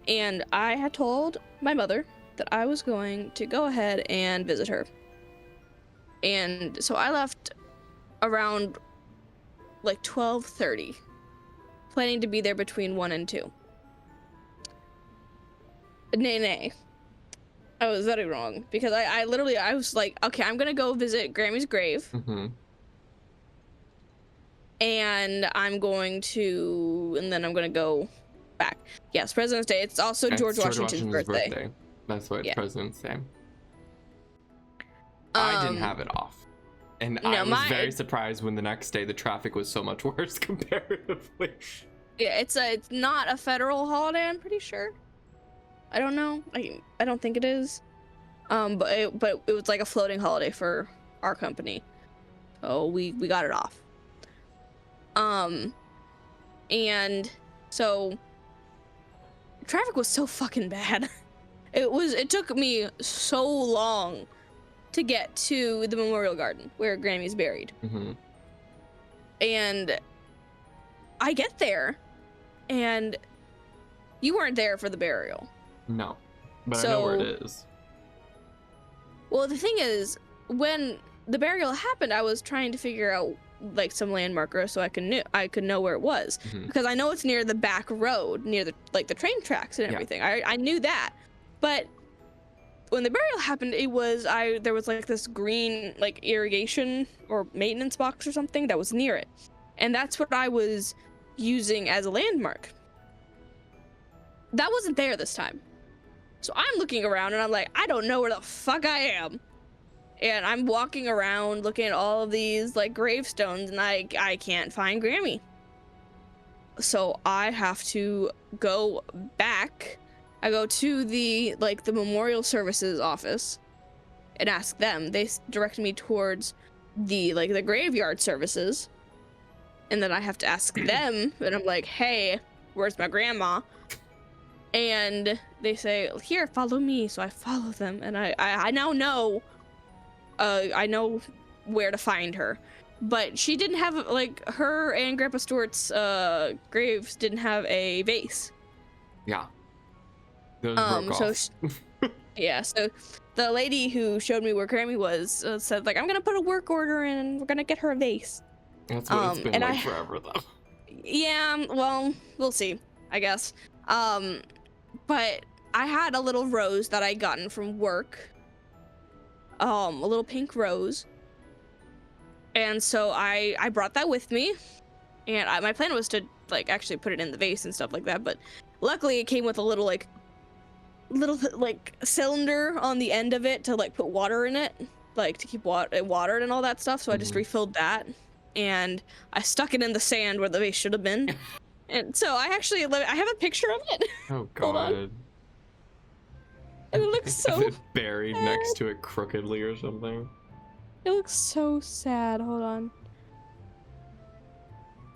S2: and I had told my mother that I was going to go ahead and visit her. And so I left around like 12:30, planning to be there between 1 and 2. Nay. I was very wrong because I literally I was like, okay, I'm gonna go visit Grammy's grave, and then I'm gonna go back. Yes, President's Day. It's also George Washington's birthday.
S1: That's why it's
S2: Yeah.
S1: President's Day. I didn't have it off. And
S2: no,
S1: I was very surprised when the next day the traffic was so much worse comparatively.
S2: Yeah, it's not a federal holiday, I'm pretty sure. I don't know. I don't think it is. But it was like a floating holiday for our company. So we got it off. And so traffic was so fucking bad. It took me so long to get to the Memorial Garden where Grammy's buried. And I get there, and you weren't there for the burial.
S1: No, but I know where it is.
S2: Well, the thing is, when the burial happened, I was trying to figure out like some landmarker so I could know where it was, because I know it's near the back road, near the train tracks and everything. I knew that, but when the burial happened, there was like this green like irrigation or maintenance box or something that was near it, and that's what I was using as a landmark. That wasn't there this time. So I'm looking around and I'm like, I don't know where the fuck I am. And I'm walking around looking at all of these like gravestones, and I can't find Grammy. So I have to go back. I go to the memorial services office and ask them. They direct me towards the graveyard services. And then I have to ask them, and I'm like, hey, where's my grandma? And they say, here, follow me. So I follow them, and I now know, I know where to find her. But she didn't have, her and Grandpa Stewart's graves didn't have a vase.
S1: Yeah. Those broke off.
S2: Yeah, so the lady who showed me where Grammy was said, I'm gonna put a work order in, and we're gonna get her a vase.
S1: That's what it's been forever, though.
S2: Yeah, well, we'll see, I guess. But I had a little rose that I gotten from work. A little pink rose. And so I brought that with me. And my plan was to, actually put it in the vase and stuff like that. But luckily it came with a little, cylinder on the end of it to, put water in it. To keep it watered and all that stuff. So I just refilled that. And I stuck it in the sand where the vase should have been. And so I have a picture of it.
S1: Oh, God.
S2: And it looks so...
S1: Is it buried next to it crookedly or something?
S2: It looks so sad. Hold on.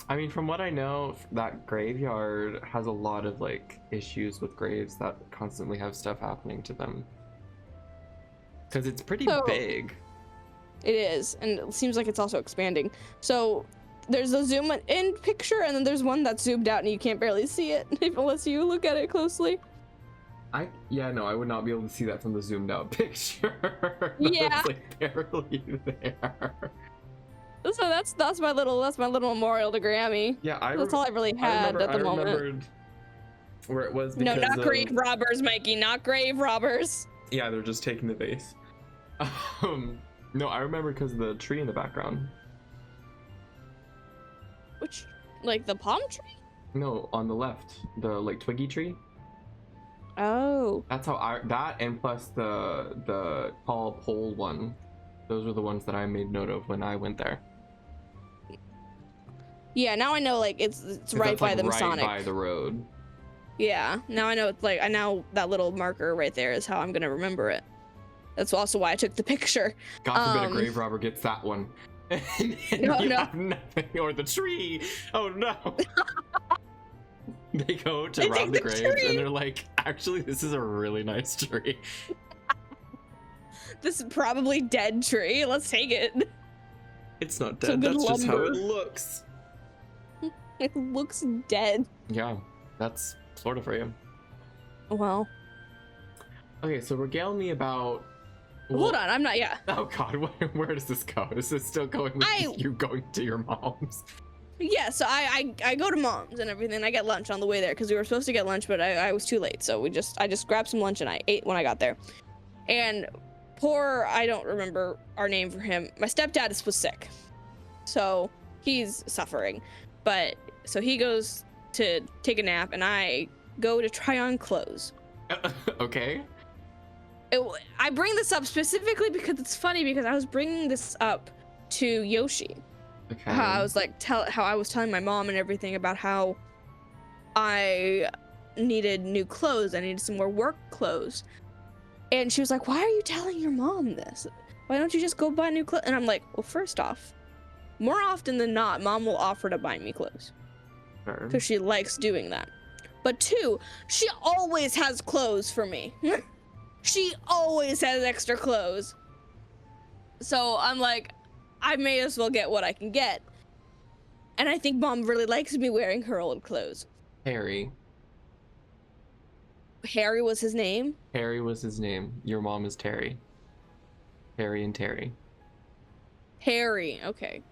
S1: I mean, from what I know, that graveyard has a lot of, issues with graves that constantly have stuff happening to them. Because it's pretty big.
S2: It is, and it seems like it's also expanding. So there's a zoom in picture, and then there's one that's zoomed out and you can't barely see it unless you look at it closely.
S1: I would not be able to see that from the zoomed out picture.
S2: Yeah.
S1: It's barely there.
S2: So that's my little memorial to Grammy.
S1: Yeah,
S2: that's all I really had at the moment.
S1: I remembered where it was.
S2: No, not grave robbers, Mikey. Not grave robbers.
S1: Yeah, they're just taking the vase. No, I remember because of the tree in the background.
S2: Which, the palm tree?
S1: No, on the left, the twiggy tree.
S2: Oh.
S1: That's how that, and plus the tall pole one. Those were the ones that I made note of when I went there.
S2: Yeah, now I know it's right by the Masonic.
S1: Right by the road.
S2: Yeah, now I know I know that little marker right there is how I'm gonna remember it. That's also why I took the picture.
S1: God forbid a grave robber gets that one. and you have nothing, or the tree. Oh no. They go to rob the graves and they're like, actually, this is a really nice tree.
S2: This is probably dead tree. Let's take it.
S1: It's not dead. That's just how it looks.
S2: It looks dead.
S1: Yeah, that's Florida for you.
S2: Well.
S1: Okay, so regale me about...
S2: Hold on, I'm not... Yeah.
S1: Oh God, where does this go? Is this still going with you going to your mom's?
S2: Yeah, so I go to mom's and everything. I get lunch on the way there because we were supposed to get lunch, but I was too late. So I just grabbed some lunch and I ate when I got there. And I don't remember our name for him. My stepdad was sick, so he's suffering. But so he goes to take a nap and I go to try on clothes.
S1: Okay.
S2: I bring this up specifically because it's funny because I was bringing this up to Yoshi.
S1: Okay.
S2: How I was like how I was telling my mom and everything about how I needed new clothes. I needed some more work clothes. And she was like, "Why are you telling your mom this? Why don't you just go buy new clothes?" And I'm like, "Well, first off, more often than not, mom will offer to buy me clothes because she likes doing that. But two, she always has clothes for me. She always has extra clothes. So I'm like, I may as well get what I can get. And I think mom really likes me wearing her old clothes."
S1: Harry.
S2: Harry was his name?
S1: Harry was his name. Your mom is Terry. Harry and Terry.
S2: Harry, okay.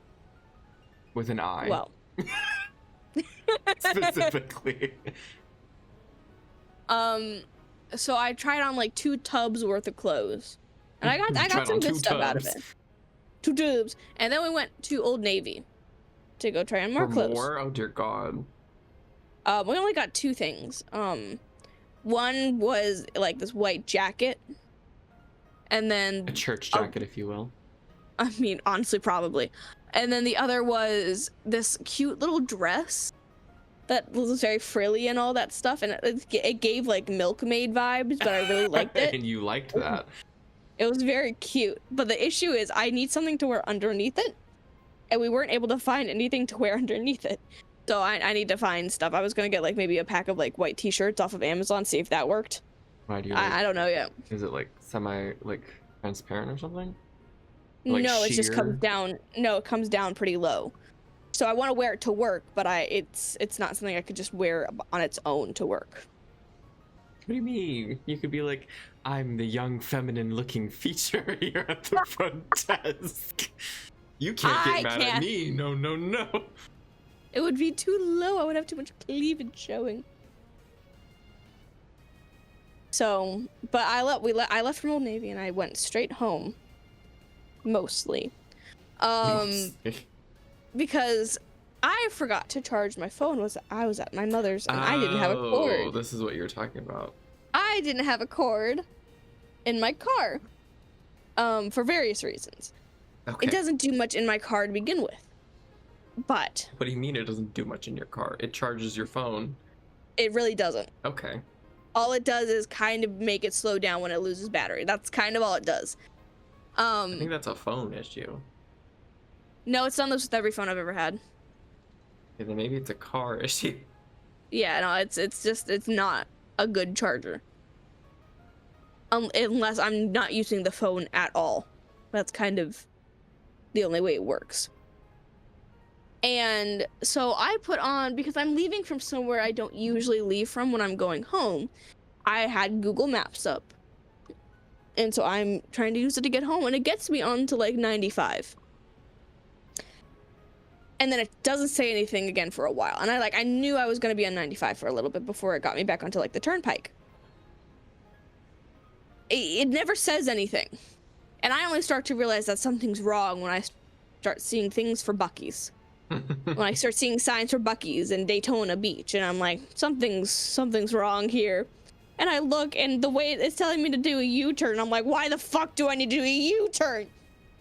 S1: With an I.
S2: Well.
S1: Specifically.
S2: So I tried on like 2 tubs worth of clothes. And I got some good stuff out of it. 2 tubes. And then we went to Old Navy to go try on more clothes.
S1: More? Oh dear God.
S2: We only got 2 things. One was like this white jacket. And then
S1: a church jacket, if you will.
S2: I mean, honestly, probably. And then the other was this cute little dress that was very frilly and all that stuff. And it gave like milkmaid vibes, but I really liked it.
S1: And you liked that.
S2: It was very cute. But the issue is I need something to wear underneath it. And we weren't able to find anything to wear underneath it. So I need to find stuff. I was going to get like maybe a pack of like white t-shirts off of Amazon, see if that worked.
S1: Why do you
S2: I don't know yet.
S1: Is it like semi like transparent or something?
S2: Like no, it just comes down. No, it comes down pretty low. So I want to wear it to work, but it's not something I could just wear on its own to work.
S1: What do you mean? You could be like, "I'm the young feminine looking feature here at the front desk. You can't get mad at me. No, no, no."
S2: It would be too low. I would have too much cleavage showing. So, but I left from Old Navy and I went straight home. Mostly. Because I forgot to charge my phone. I was at my mother's and I didn't have a cord.
S1: Oh, this is what you're talking about.
S2: I didn't have a cord in my car. For various reasons.
S1: Okay.
S2: It doesn't do much in my car to begin with. But
S1: what do you mean it doesn't do much in your car? It charges your phone.
S2: It really doesn't.
S1: Okay.
S2: All it does is kind of make it slow down when it loses battery. That's kind of all it does.
S1: I think that's a phone issue.
S2: No, it's done this with every phone I've ever had.
S1: Yeah, then maybe it's a car issue.
S2: Yeah, no, it's not a good charger. Unless I'm not using the phone at all. That's kind of the only way it works. And so I put on, because I'm leaving from somewhere I don't usually leave from when I'm going home, I had Google Maps up. And so I'm trying to use it to get home, and it gets me on to like 95. And then it doesn't say anything again for a while. And I knew I was going to be on 95 for a little bit before it got me back onto like the turnpike. It never says anything. And I only start to realize that something's wrong when I start seeing things for Buc-ee's. When I start seeing signs for Buc-ee's and Daytona Beach, and I'm like, something's wrong here. And I look, and the way it's telling me to do a U-turn, I'm like, why the fuck do I need to do a U-turn?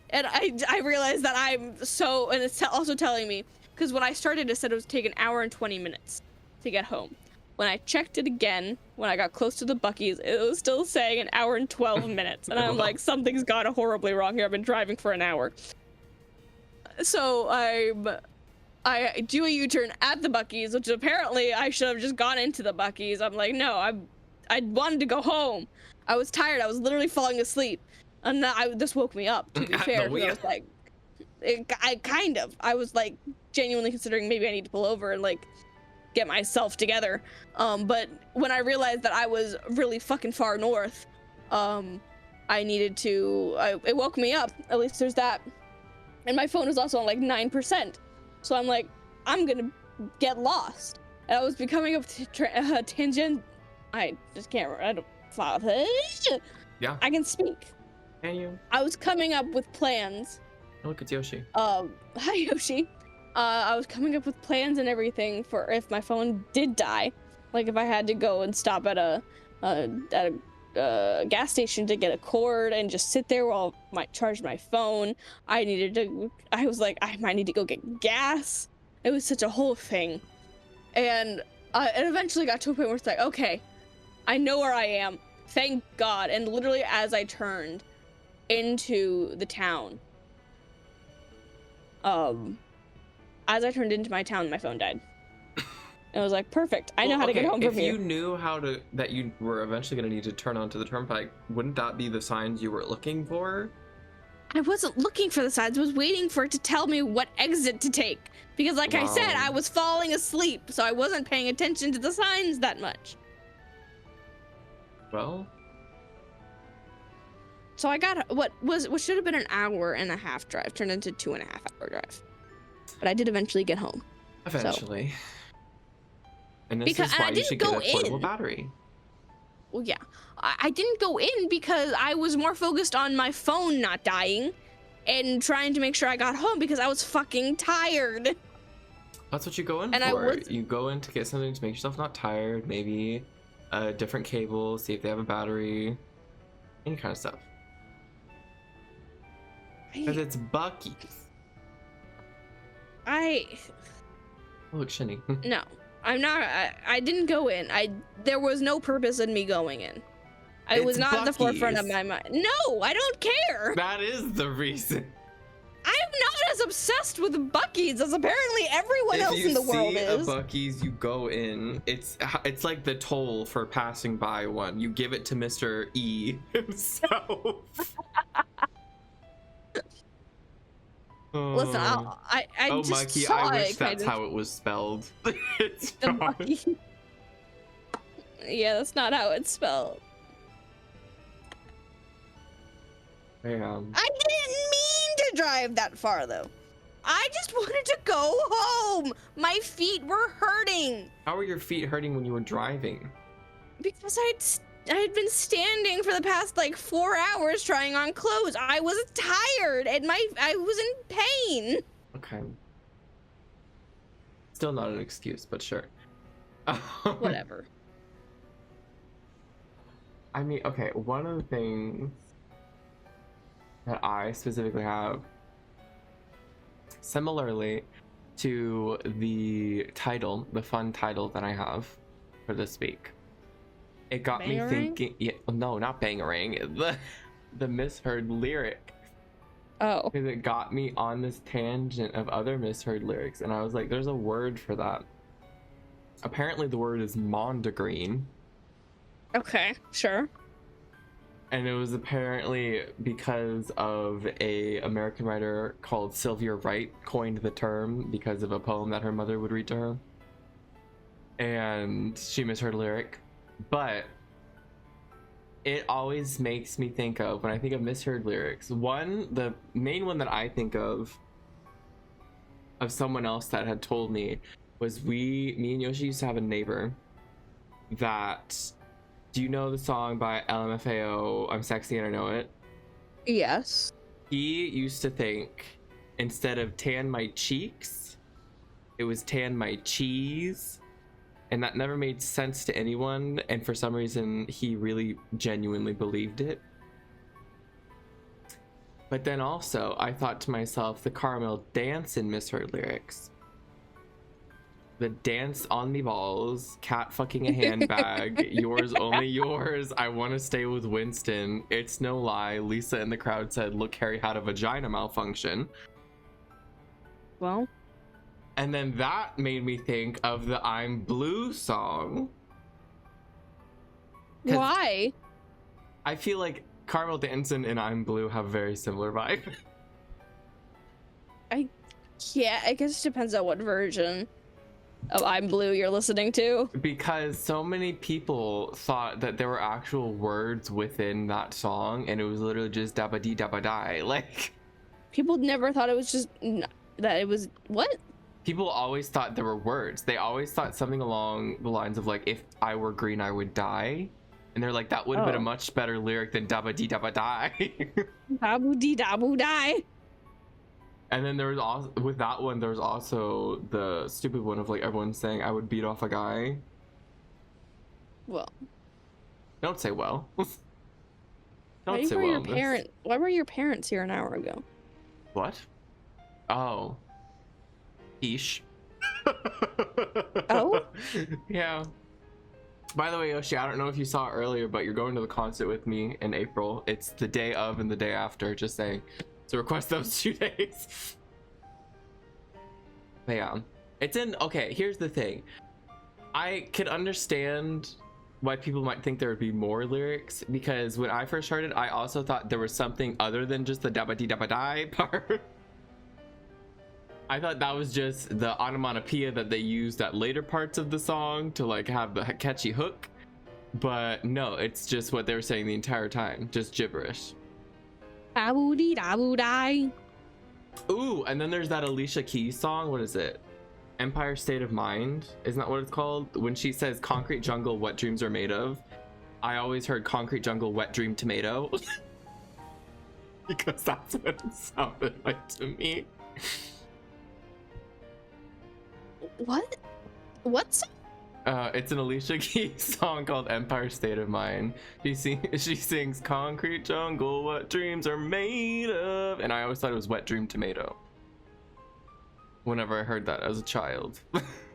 S2: And I realized that and it's also telling me, because when I started, it said it was take an hour and 20 minutes to get home. When I checked it again, when I got close to the Buc-ee's, it was still saying an hour and 12 minutes. And I'm like, something's gone horribly wrong here. I've been driving for an hour. So I do a U-turn at the Buc-ee's, which apparently I should have just gone into the Buc-ee's. I'm like, no, I wanted to go home. I was tired. I was literally falling asleep. And this woke me up, to be fair. I was like, I was like genuinely considering maybe I need to pull over and like get myself together. But when I realized that I was really fucking far north, I needed to, it woke me up. At least there's that. And my phone is also on like 9%. So I'm like, I'm gonna get lost. And I was becoming a tangent. I just can't. I don't.
S1: Yeah.
S2: I can speak.
S1: Can you?
S2: I was coming up with plans.
S1: Look, it's Yoshi.
S2: Hi Yoshi. I was coming up with plans and everything for if my phone did die, like if I had to go and stop at a gas station to get a cord and just sit there while I charge my phone. I was like, I might need to go get gas. It was such a whole thing, and it eventually got to a point where it's like, okay, I know where I am. Thank God. And literally as I turned into the town, as I turned into my town, my phone died. I was like, perfect. I know how to get home from here.
S1: If you knew that you were eventually going to need to turn onto the turnpike, wouldn't that be the signs you were looking for?
S2: I wasn't looking for the signs. I was waiting for it to tell me what exit to take. Because like I said, I was falling asleep, so I wasn't paying attention to the signs that much.
S1: Well.
S2: So I got what should have been an hour and a half drive turned into 2.5 hour drive. But I did eventually get home.
S1: Eventually. So. And this is why you should get a portable battery.
S2: Well, yeah. I didn't go in because I was more focused on my phone not dying and trying to make sure I got home because I was fucking tired.
S1: That's what you go in for. You go in to get something to make yourself not tired, maybe a different cable, see if they have a battery, any kind of stuff. Because it's Buc-ee's. Oh, look, Shinny.
S2: No, I'm not. I didn't go in. There was no purpose in me going in. I was not at the forefront of my mind. No, I don't care.
S1: That is the reason.
S2: I'm not as obsessed with Buc-ee's as apparently everyone else in the world is.
S1: If you see a Buc-ee's, you go in. It's like the toll for passing by one. You give it to Mr. E himself.
S2: Listen, I just
S1: Mikey,
S2: saw
S1: I wish
S2: it,
S1: that's how it was spelled. It's
S2: the
S1: not.
S2: Yeah, that's not how it's spelled.
S1: Damn.
S2: I didn't mean to drive that far, though. I just wanted to go home. My feet were hurting.
S1: How were your feet hurting when you were driving?
S2: Because I had been standing for the past like 4 hours trying on clothes. I was tired and I was in pain.
S1: Okay. Still not an excuse, but sure.
S2: Whatever.
S1: I mean, okay, one of the things that I specifically have, similarly to the title, the fun title that I have for this week, it got me thinking. Yeah, no, not bangarang. The misheard lyric.
S2: Oh.
S1: Because it got me on this tangent of other misheard lyrics, and I was like, "There's a word for that." Apparently, the word is mondegreen.
S2: Okay, sure.
S1: And it was apparently because of a American writer called Sylvia Wright coined the term because of a poem that her mother would read to her. And she misheard a lyric. But it always makes me think of, when I think of misheard lyrics, the main one that I think of someone else that had told me was me and Yoshi used to have a neighbor that... Do you know the song by LMFAO, I'm Sexy and I Know It?
S2: Yes.
S1: He used to think, instead of tan my cheeks, it was tan my cheese. And that never made sense to anyone. And for some reason, he really genuinely believed it. But then also, I thought to myself, the Caramel dance in misheard lyrics. The dance on the balls, cat fucking a handbag, yours only yours, I want to stay with Winston, it's no lie, Lisa in the crowd said, look, Harry had a vagina malfunction.
S2: Well.
S1: And then that made me think of the I'm Blue song.
S2: Why?
S1: I feel like Caramel Dancin' and I'm Blue have a very similar vibe.
S2: Yeah, I guess it depends on what version of I'm Blue you're listening to.
S1: Because so many people thought that there were actual words within that song, and it was literally just dabba dee dabba die. Like,
S2: people never thought it was just that it was what?
S1: people always thought there were words. They always thought something along the lines of like, if I were green, I would die. And they're like, that would have been a much better lyric than dabba dee dabba die.
S2: Dabu dee dabu die.
S1: And then there was also, with that one, there was also the stupid one of like everyone saying, I would beat off a guy.
S2: Well.
S1: Don't say well.
S2: Don't say well. Why were your parents here an hour ago?
S1: What? Oh. Ish.
S2: Oh?
S1: Yeah. By the way, Yoshi, I don't know if you saw it earlier, but you're going to the concert with me in April. It's the day of and the day after, just saying. So request those 2 days. But yeah. It's in, okay, here's the thing. I can understand why people might think there would be more lyrics, because when I first started, I also thought there was something other than just the dabba dee dabba die part. I thought that was just the onomatopoeia that they used at later parts of the song to like have the catchy hook, but no, it's just what they were saying the entire time, just gibberish.
S2: Dabu dee dabu die.
S1: Ooh, and then there's that Alicia Keys song. What is it? Empire State of Mind? Isn't that what it's called? When she says concrete jungle, what dreams are made of, I always heard concrete jungle, wet dream tomato. Because that's what it sounded like to me.
S2: What? What song?
S1: It's an Alicia Keys song called Empire State of Mind. She sings concrete jungle, what dreams are made of, and I always thought it was wet dream tomato whenever I heard that as a child.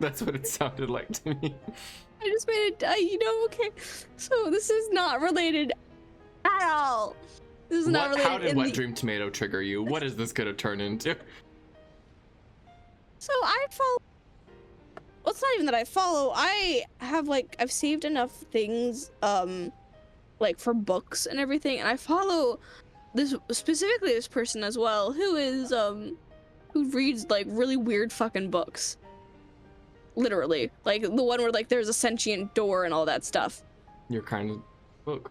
S1: That's what it sounded like to me.
S2: I just made it, okay, so this is not related at all. This is not related.
S1: How did wet dream tomato trigger you? What is this gonna turn into?
S2: So I follow, well, it's not even that I follow, I have I've saved enough things like for books and everything, and I follow specifically this person as well, who is who reads like really weird fucking books, literally, like the one where like there's a sentient door and all that stuff.
S1: Your kind of book.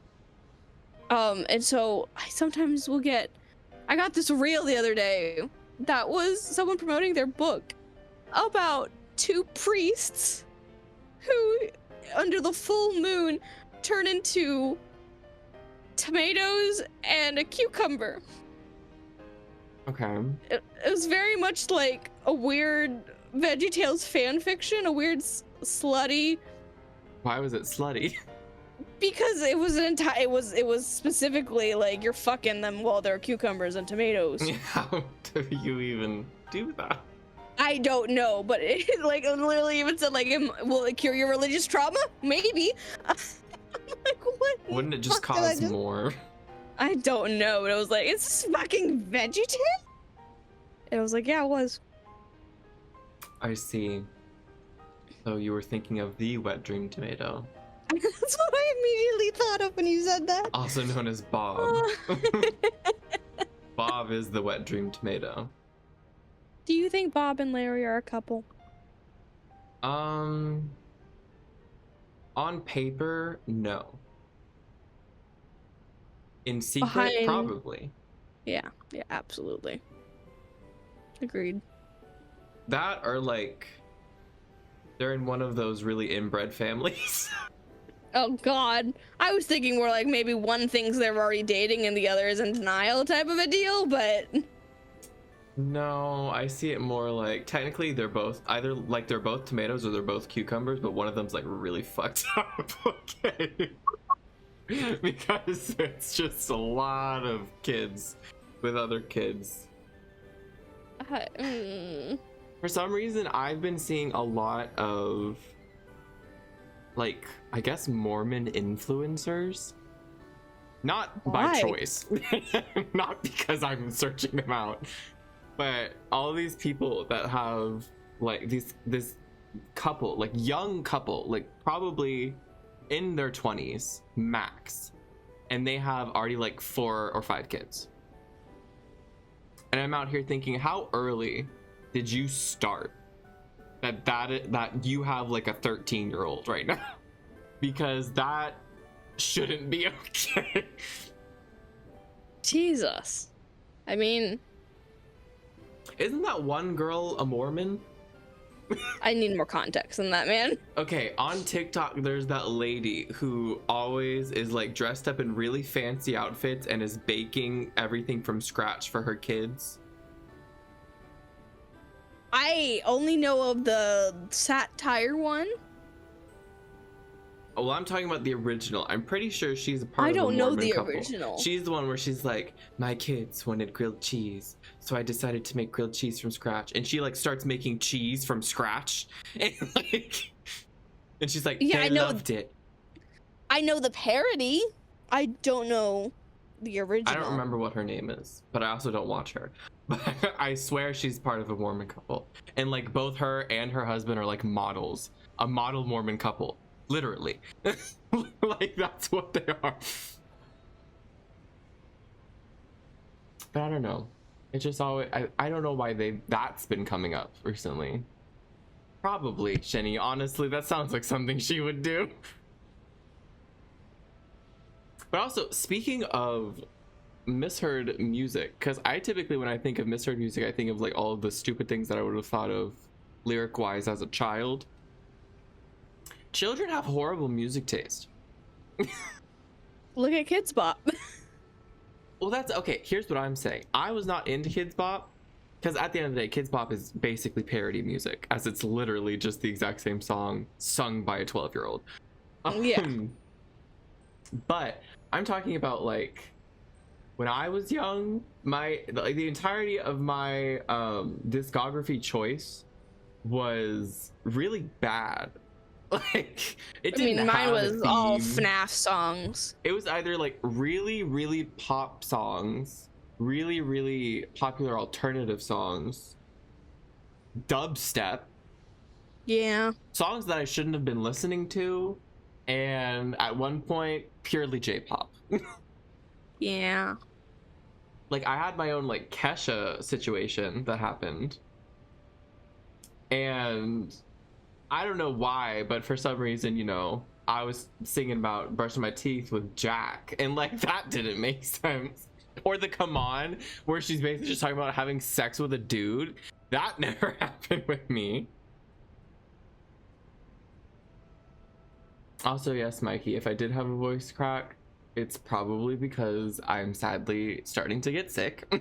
S2: And so I sometimes will I got this reel the other day that was someone promoting their book about two priests who, under the full moon, turn into tomatoes and a cucumber.
S1: Okay.
S2: It was very much like a weird VeggieTales fan fiction, a weird slutty.
S1: Why was it slutty?
S2: Because it was it was specifically like you're fucking them while they're cucumbers and tomatoes.
S1: How do you even do that?
S2: I don't know, but it literally even said will it cure your religious trauma? Maybe. I'm like, what?
S1: Wouldn't it just cause more?
S2: I don't know, but it was like, is this fucking VeggieTales? And I was like, yeah, it was.
S1: I see. So you were thinking of the wet dream tomato.
S2: That's what I immediately thought of when you said that.
S1: Also known as Bob. Bob is the wet dream tomato.
S2: Do you think Bob and Larry are a couple?
S1: On paper, no. In secret, probably.
S2: Yeah, absolutely. Agreed.
S1: That or they're in one of those really inbred families.
S2: Oh god. I was thinking more like maybe one thinks they're already dating and the other is in denial type of a deal, but...
S1: No, I see it more like technically they're both either they're both tomatoes or they're both cucumbers, but one of them's really fucked up. Okay. Because it's just a lot of kids with other kids. For some reason, I've been seeing a lot of I guess Mormon influencers. Not by choice. Not because I'm searching them out. But all these people that have this couple, young couple, probably in their 20s max, and they have already 4 or 5 kids. And I'm out here thinking, how early did you start that you have a 13-year-old right now? Because that shouldn't be okay.
S2: Jesus. I mean,
S1: isn't that one girl a Mormon?
S2: I need more context than that, man.
S1: Okay, on TikTok, there's that lady who always is like dressed up in really fancy outfits and is baking everything from scratch for her kids.
S2: I only know of the satire one.
S1: Well, I'm talking about the original. I'm pretty sure she's a part
S2: I
S1: of a
S2: don't know
S1: Mormon
S2: the
S1: couple.
S2: original.
S1: She's the one where she's like, my kids wanted grilled cheese, so I decided to make grilled cheese from scratch. And she like starts making cheese from scratch, and like, and she's like,
S2: Yeah,
S1: they
S2: I know.
S1: loved it.
S2: I know the parody. I don't know the original.
S1: I don't remember what her name is, but I also don't watch her. But I swear she's part of a Mormon couple, and like both her and her husband are like models, a model Mormon couple. Literally. Like that's what they are. But I don't know. It just always I don't know why that's been coming up recently. Probably Shenny. Honestly, that sounds like something she would do. But also, speaking of misheard music, because I typically when I think of misheard music, I think of like all of the stupid things that I would have thought of lyric wise as a child. Children have horrible music taste.
S2: Look at Kids Bop.
S1: Well, that's okay. Here's what I'm saying. I was not into Kids Bop because at the end of the day, Kids Bop is basically parody music, as it's literally just the exact same song sung by a 12-year-old.
S2: Yeah.
S1: But I'm talking about like when I was young, the entirety of my discography choice was really bad. Like it didn't
S2: mine
S1: have a
S2: was all
S1: theme.
S2: FNAF songs.
S1: It was either like really, really pop songs, really, really popular alternative songs, dubstep,
S2: Yeah.
S1: songs that I shouldn't have been listening to, and at one point, purely J-pop.
S2: Yeah.
S1: Like I had my own like Kesha situation that happened, and I don't know why, but for some reason, you know, I was singing about brushing my teeth with Jack, and like that didn't make sense. Or the Come On, where she's basically just talking about having sex with a dude. That never happened with me. Also, yes, Mikey, if I did have a voice crack, it's probably because I'm sadly starting to get sick.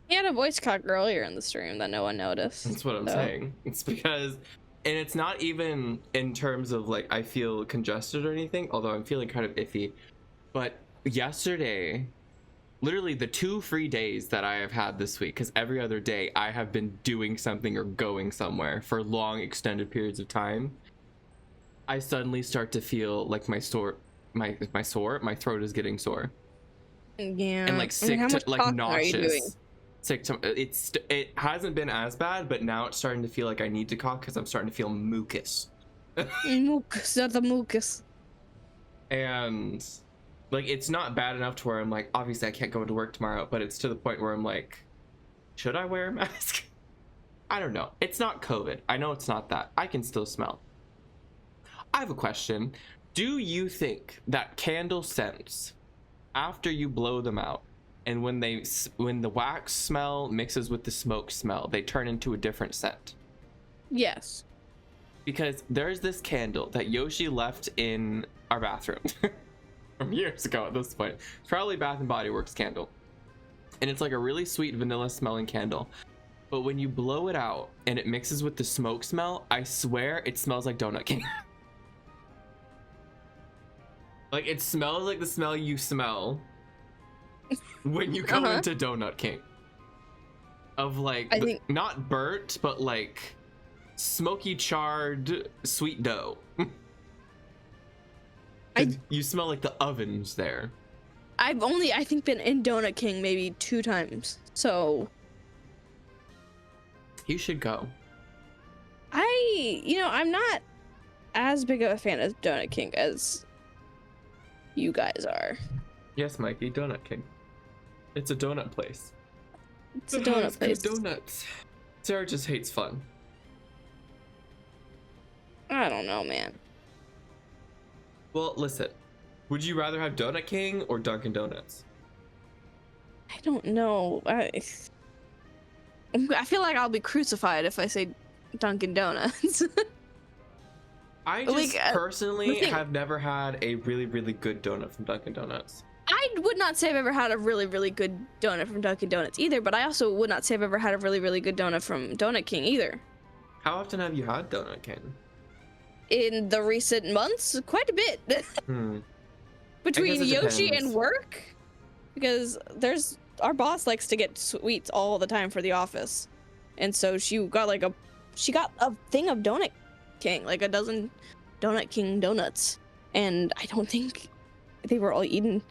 S2: He had a voice crack earlier in the stream that no one noticed.
S1: That's what I'm saying. It's because, and it's not even in terms of like I feel congested or anything, although I'm feeling kind of iffy. But yesterday, literally the 2 free days that I have had this week, because every other day I have been doing something or going somewhere for long extended periods of time, I suddenly start to feel like my throat is getting sore.
S2: Yeah.
S1: And like sick,
S2: how much
S1: like
S2: talking are you doing?
S1: nauseous. Sick to, it hasn't been as bad, but now it's starting to feel like I need to cough because I'm starting to feel mucus.
S2: Mucus, the mucus.
S1: And like it's not bad enough to where I'm like, obviously I can't go to work tomorrow, but it's to the point where I'm like, should I wear a mask? I don't know. It's not COVID. I know it's not that. I can still smell. I have a question. Do you think that candle scents, after you blow them out, and when the wax smell mixes with the smoke smell, they turn into a different scent?
S2: Yes.
S1: Because there's this candle that Yoshi left in our bathroom from years ago at this point. It's probably Bath and Body Works candle. And it's like a really sweet vanilla smelling candle. But when you blow it out and it mixes with the smoke smell, I swear it smells like Donut King. Like it smells like the smell you smell when you go into Donut King. Of like, not burnt, but like smoky charred sweet dough. You smell like the ovens there.
S2: I've only, I think, been in Donut King maybe 2 times. So
S1: you should go.
S2: I'm not as big of a fan of Donut King as you guys are.
S1: Yes, Mikey, Donut King. It's a donut place.
S2: It's a donut place.
S1: Good donuts. Sarah just hates fun.
S2: I don't know, man.
S1: Well, listen. Would you rather have Donut King or Dunkin' Donuts?
S2: I don't know. I feel like I'll be crucified if I say Dunkin' Donuts.
S1: I
S2: Like,
S1: just personally
S2: the thing-
S1: have never had a really, really good donut from Dunkin' Donuts.
S2: I would not say I've ever had a really, really good donut from Dunkin' Donuts either, but I also would not say I've ever had a really, really good donut from Donut King either.
S1: How often have you had Donut King?
S2: In the recent months, quite a bit. Between
S1: it
S2: Yoshi
S1: depends.
S2: and work, because our boss likes to get sweets all the time for the office, and so she got a thing of Donut King, like a dozen Donut King donuts, and I don't think they were all eaten.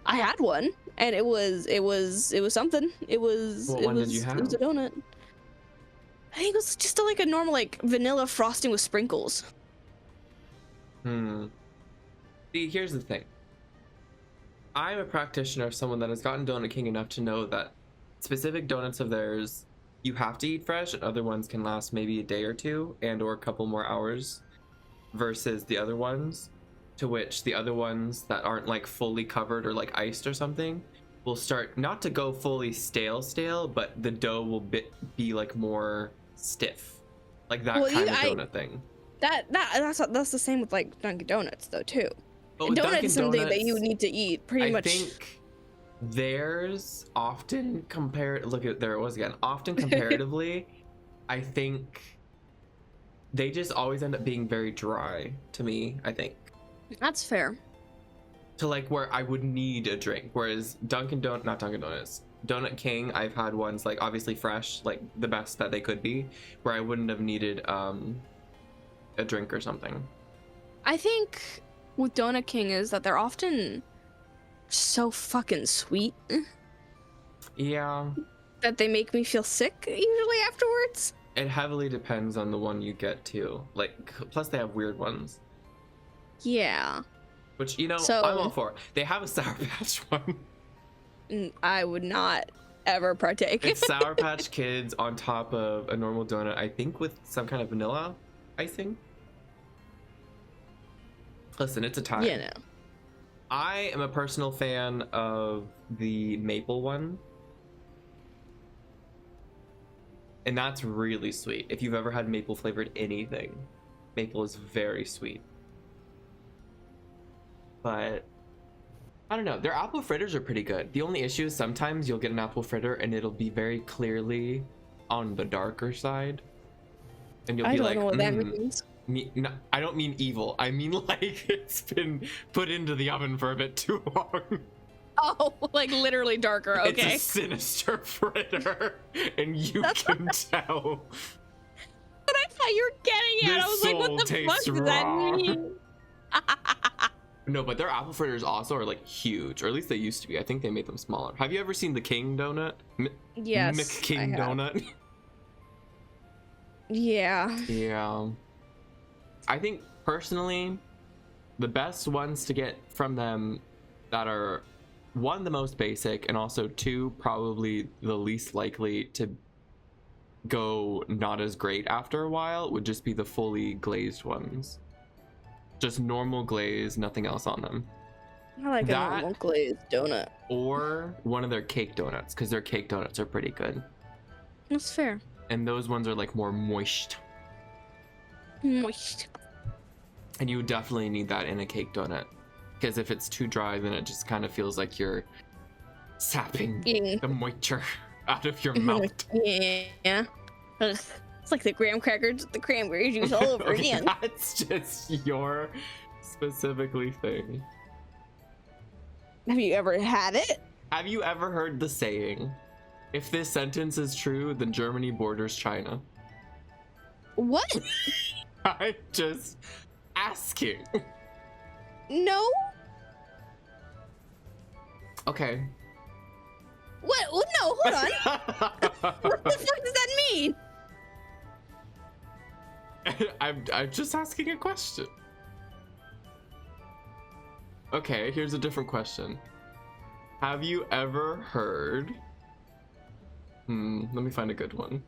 S2: I had one, and it was something.
S1: What one did you have?
S2: It was a donut. I think it was just like a normal like vanilla frosting with sprinkles.
S1: See, here's the thing. I'm a practitioner of someone that has gotten Donut King enough to know that specific donuts of theirs you have to eat fresh, and other ones can last maybe a day or two and or a couple more hours versus the other ones, to which the other ones that aren't like fully covered or like iced or something will start not to go fully stale, but the dough will be like more stiff, like that kind of donut thing.
S2: That's the same with like Dunkin' Donuts though too.
S1: But with
S2: Donut
S1: Dunkin'
S2: is something
S1: Donuts,
S2: that you need to eat pretty much.
S1: I think theirs often often comparatively, I think they just always end up being very dry to me, I think.
S2: That's fair.
S1: To like where I would need a drink, whereas not Dunkin' Donuts, Donut King, I've had ones like obviously fresh, like the best that they could be, where I wouldn't have needed a drink or something.
S2: I think with Donut King is that they're often so fucking sweet.
S1: Yeah.
S2: That they make me feel sick usually afterwards.
S1: It heavily depends on the one you get too. Like, plus they have weird ones.
S2: Yeah.
S1: Which, I'm all for. They have a Sour Patch one.
S2: I would not ever partake.
S1: It's Sour Patch Kids on top of a normal donut, I think with some kind of vanilla icing. Listen, it's a time.
S2: Yeah, no.
S1: I am a personal fan of the maple one. And that's really sweet. If you've ever had maple flavored anything, maple is very sweet. But I don't know, their apple fritters are pretty good. The only issue is sometimes you'll get an apple fritter and it'll be very clearly on the darker side. And you'll be like,
S2: I don't know what that means.
S1: No, I don't mean evil. I mean like it's been put into the oven for a bit too long.
S2: Oh, like literally darker. Okay.
S1: It's a sinister fritter, and you can tell.
S2: But I thought you were getting at. I was like, what the fuck does that mean?
S1: No, but their apple fritters also are like huge, or at least they used to be. I think they made them smaller. Have you ever seen the King donut?
S2: Yes,
S1: McKing donut.
S2: Yeah.
S1: Yeah. I think personally, the best ones to get from them that are one, the most basic, and also two, probably the least likely to go not as great after a while, would just be the fully glazed ones. Just normal glaze, nothing else on them.
S2: I like a normal glazed donut.
S1: Or one of their cake donuts, because their cake donuts are pretty good.
S2: That's fair.
S1: And those ones are like more moist.
S2: Moist.
S1: And you definitely need that in a cake donut. Because if it's too dry, then it just kind of feels like you're sapping the moisture out of your mouth.
S2: Yeah. Ugh. It's like the graham crackers with the cranberry juice all over again.
S1: That's just your specifically thing.
S2: Have you ever had it?
S1: Have you ever heard the saying, if this sentence is true, then Germany borders China?
S2: What?
S1: I'm just asking.
S2: No.
S1: Okay.
S2: What? Oh, no, hold on. What the fuck does that mean?
S1: I'm just asking a question. Okay, here's a different question. Have you ever heard... let me find a good one.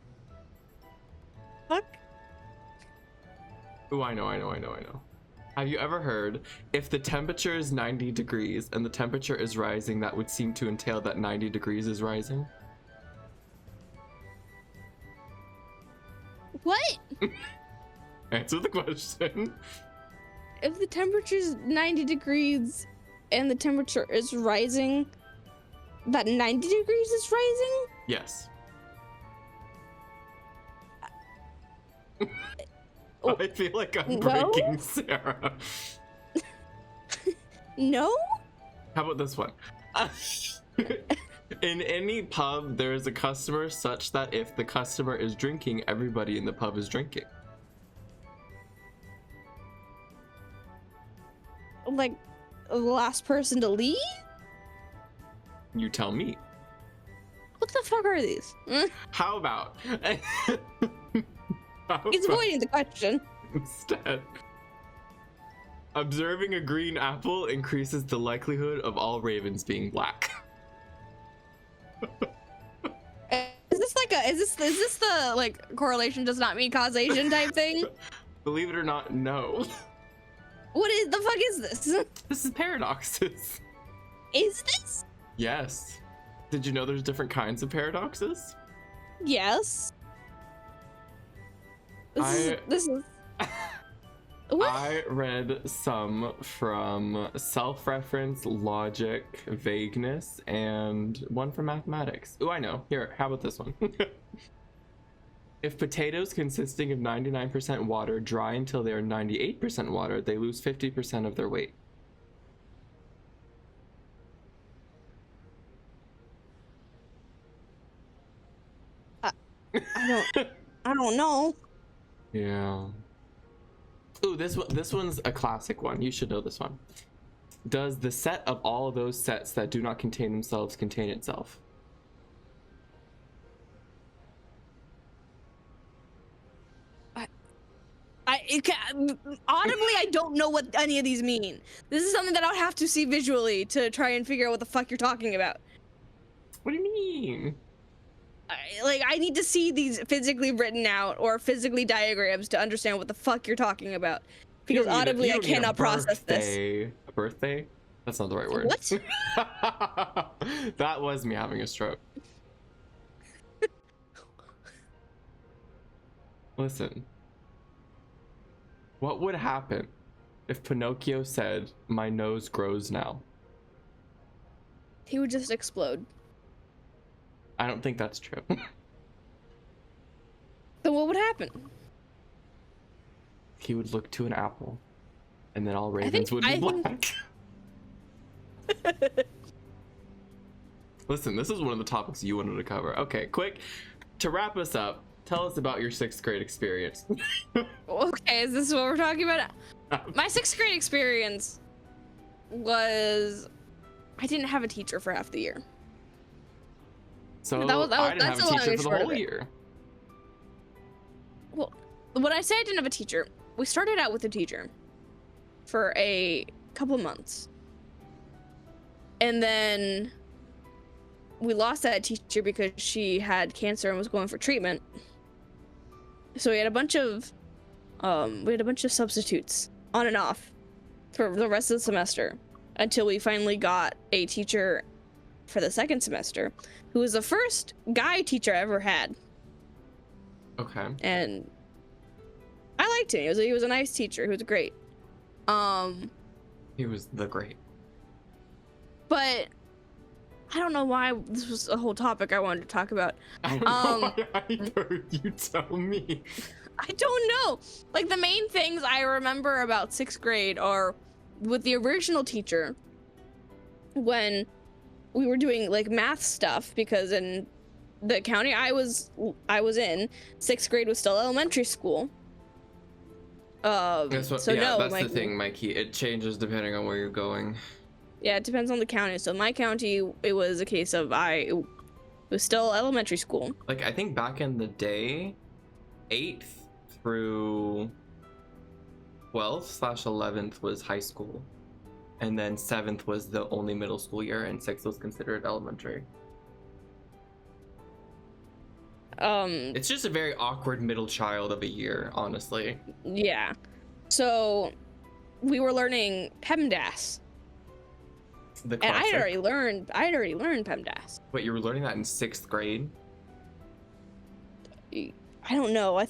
S2: Fuck?
S1: Oh, I know. Have you ever heard, if the temperature is 90 degrees and the temperature is rising, that would seem to entail that 90 degrees is rising?
S2: What?
S1: Answer the question.
S2: If the temperature is 90 degrees and the temperature is rising, that 90 degrees is rising?
S1: Yes.
S2: Oh,
S1: I feel like I'm
S2: no?
S1: breaking Sarah.
S2: No?
S1: How about this one? In any pub, there is a customer such that if the customer is drinking, everybody in the pub is drinking.
S2: Like, the last person to leave?
S1: You tell me.
S2: What the fuck are these?
S1: How about?
S2: He's avoiding the question.
S1: Instead, observing a green apple increases the likelihood of all ravens being black.
S2: Is this the like correlation does not mean causation type thing?
S1: Believe it or not, no.
S2: What is the fuck is this?
S1: This is paradoxes.
S2: Is this?
S1: Yes. Did you know there's different kinds of paradoxes?
S2: Yes. This is what?
S1: I read some from self-reference, logic, vagueness, and one from mathematics. Ooh, I know. Here, how about this one? If potatoes consisting of 99% water dry until they are 98% water, they lose 50% of their weight.
S2: I don't know.
S1: Yeah. Ooh, this one's a classic one. You should know this one. Does the set of all of those sets that do not contain themselves contain itself?
S2: Audibly, I don't know what any of these mean. This is something that I'll have to see visually to try and figure out what the fuck you're talking about.
S1: What do you mean?
S2: I need to see these physically written out or physically diagrams to understand what the fuck you're talking about. Because audibly, I cannot process this.
S1: A birthday? That's not the right word.
S2: What?
S1: That was me having a stroke. Listen. What would happen if Pinocchio said, "My nose grows now"?
S2: He would just explode.
S1: I don't think that's true.
S2: Then what would happen?
S1: He would look to an apple, and then all ravens would be black. Listen, this is one of the topics you wanted to cover. Okay, quick. To wrap us up, tell us about your 6th grade experience.
S2: Okay, is this what we're talking about? My 6th grade experience was... I didn't have a teacher for half the year.
S1: So I didn't have a teacher for the whole year.
S2: Well, when I say I didn't have a teacher, we started out with a teacher for a couple months. And then we lost that teacher because she had cancer and was going for treatment. So we had a bunch of substitutes on and off for the rest of the semester until we finally got a teacher for the 2nd semester who was the first guy teacher I ever had.
S1: Okay.
S2: And I liked him. He was a nice teacher. He was great.
S1: He was the great.
S2: But I don't know why this was a whole topic I wanted to talk about.
S1: I don't know why either. You tell me.
S2: I don't know. Like, the main things I remember about 6th grade are with the original teacher when we were doing like math stuff, because in the county I was in, 6th grade was still elementary school.
S1: That's
S2: the thing,
S1: Mikey. It changes depending on where you're going.
S2: Yeah, it depends on the county. So my county, it was a case of it was still elementary school.
S1: Like, I think back in the day, 8th through 12th/11th was high school, and then 7th was the only middle school year, and 6th was considered elementary. It's just a very awkward middle child of a year, honestly.
S2: Yeah. So we were learning PEMDAS.
S1: The
S2: and
S1: classic.
S2: I'd already learned PEMDAS.
S1: Wait, you were learning that in 6th grade?
S2: I don't know. I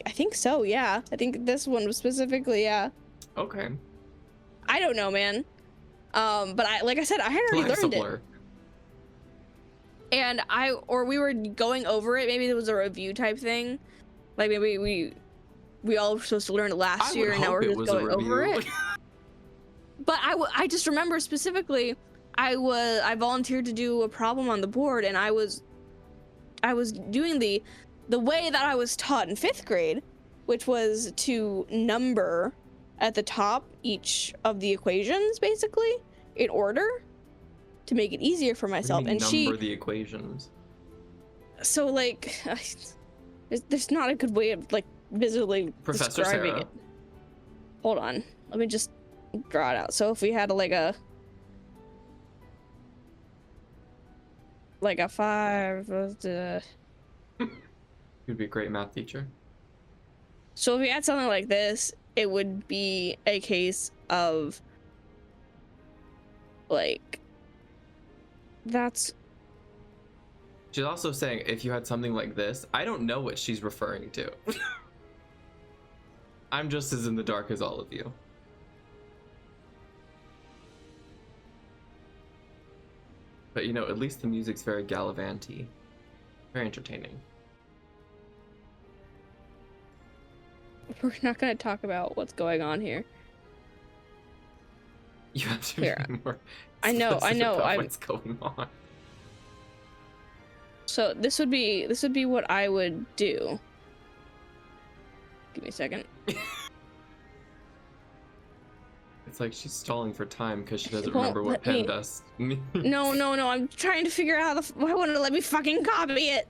S2: think so. Yeah. I think this one was specifically. Yeah.
S1: Okay.
S2: I don't know, man. But like I said, I had already learned it. And we were going over it. Maybe it was a review type thing. Like maybe we all were supposed to learn it last year, and now we're just going over it. But I just remember specifically, I volunteered to do a problem on the board, and I was doing the way that I was taught in 5th grade, which was to number at the top each of the equations, basically, in order to make it easier for myself.
S1: And number the equations.
S2: So like, there's not a good way of like visually
S1: Professor
S2: describing
S1: Sarah.
S2: it. Hold on, let me just draw it out. So if we had like a 5,
S1: You'd be a great math teacher.
S2: so if we had something like this, it would be a case of like, that's.
S1: She's also saying if you had something like this, I don't know what she's referring to. I'm just as in the dark as all of you. But you know, at least the music's very gallivanty. Very entertaining.
S2: We're not going to talk about what's going on here.
S1: You have to
S2: Here.
S1: be more
S2: I know.
S1: about what's going on.
S2: So this would be what I would do. Give me a second.
S1: It's like she's stalling for time because she doesn't
S2: Won't
S1: remember what
S2: let me-
S1: PEMDAS means.
S2: No, I'm trying to figure out why wouldn't it let me fucking copy it?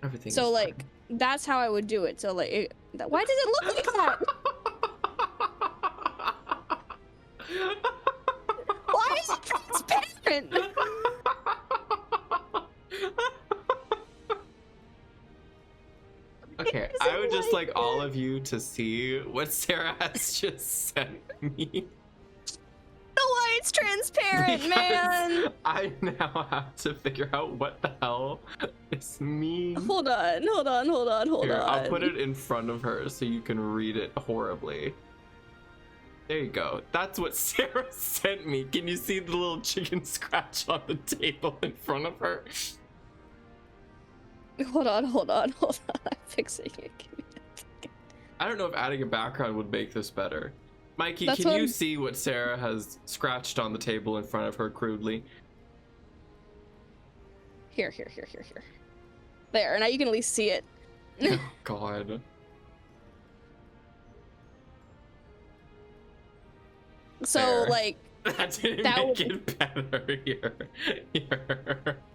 S1: Everything
S2: So
S1: is
S2: like, that's how I would do it. So like, why does it look like that? Why is it transparent?
S1: Okay, I would just like all of you to see what Sarah has just sent me.
S2: Why it's transparent, man?
S1: I now have to figure out what the hell this means.
S2: Hold on.
S1: Here, I'll put it in front of her so you can read it horribly. There you go. That's what Sarah sent me. Can you see the little chicken scratch on the table in front of her?
S2: Hold on. I'm fixing it. Give me a second.
S1: I don't know if adding a background would make this better. Mikey,
S2: That's
S1: can
S2: what
S1: you
S2: I'm-
S1: see what Sarah has scratched on the table in front of her crudely?
S2: Here. There, now you can at least see it.
S1: Oh, God.
S2: So
S1: There.
S2: like,
S1: That didn't
S2: That
S1: make
S2: would-
S1: it better. Here.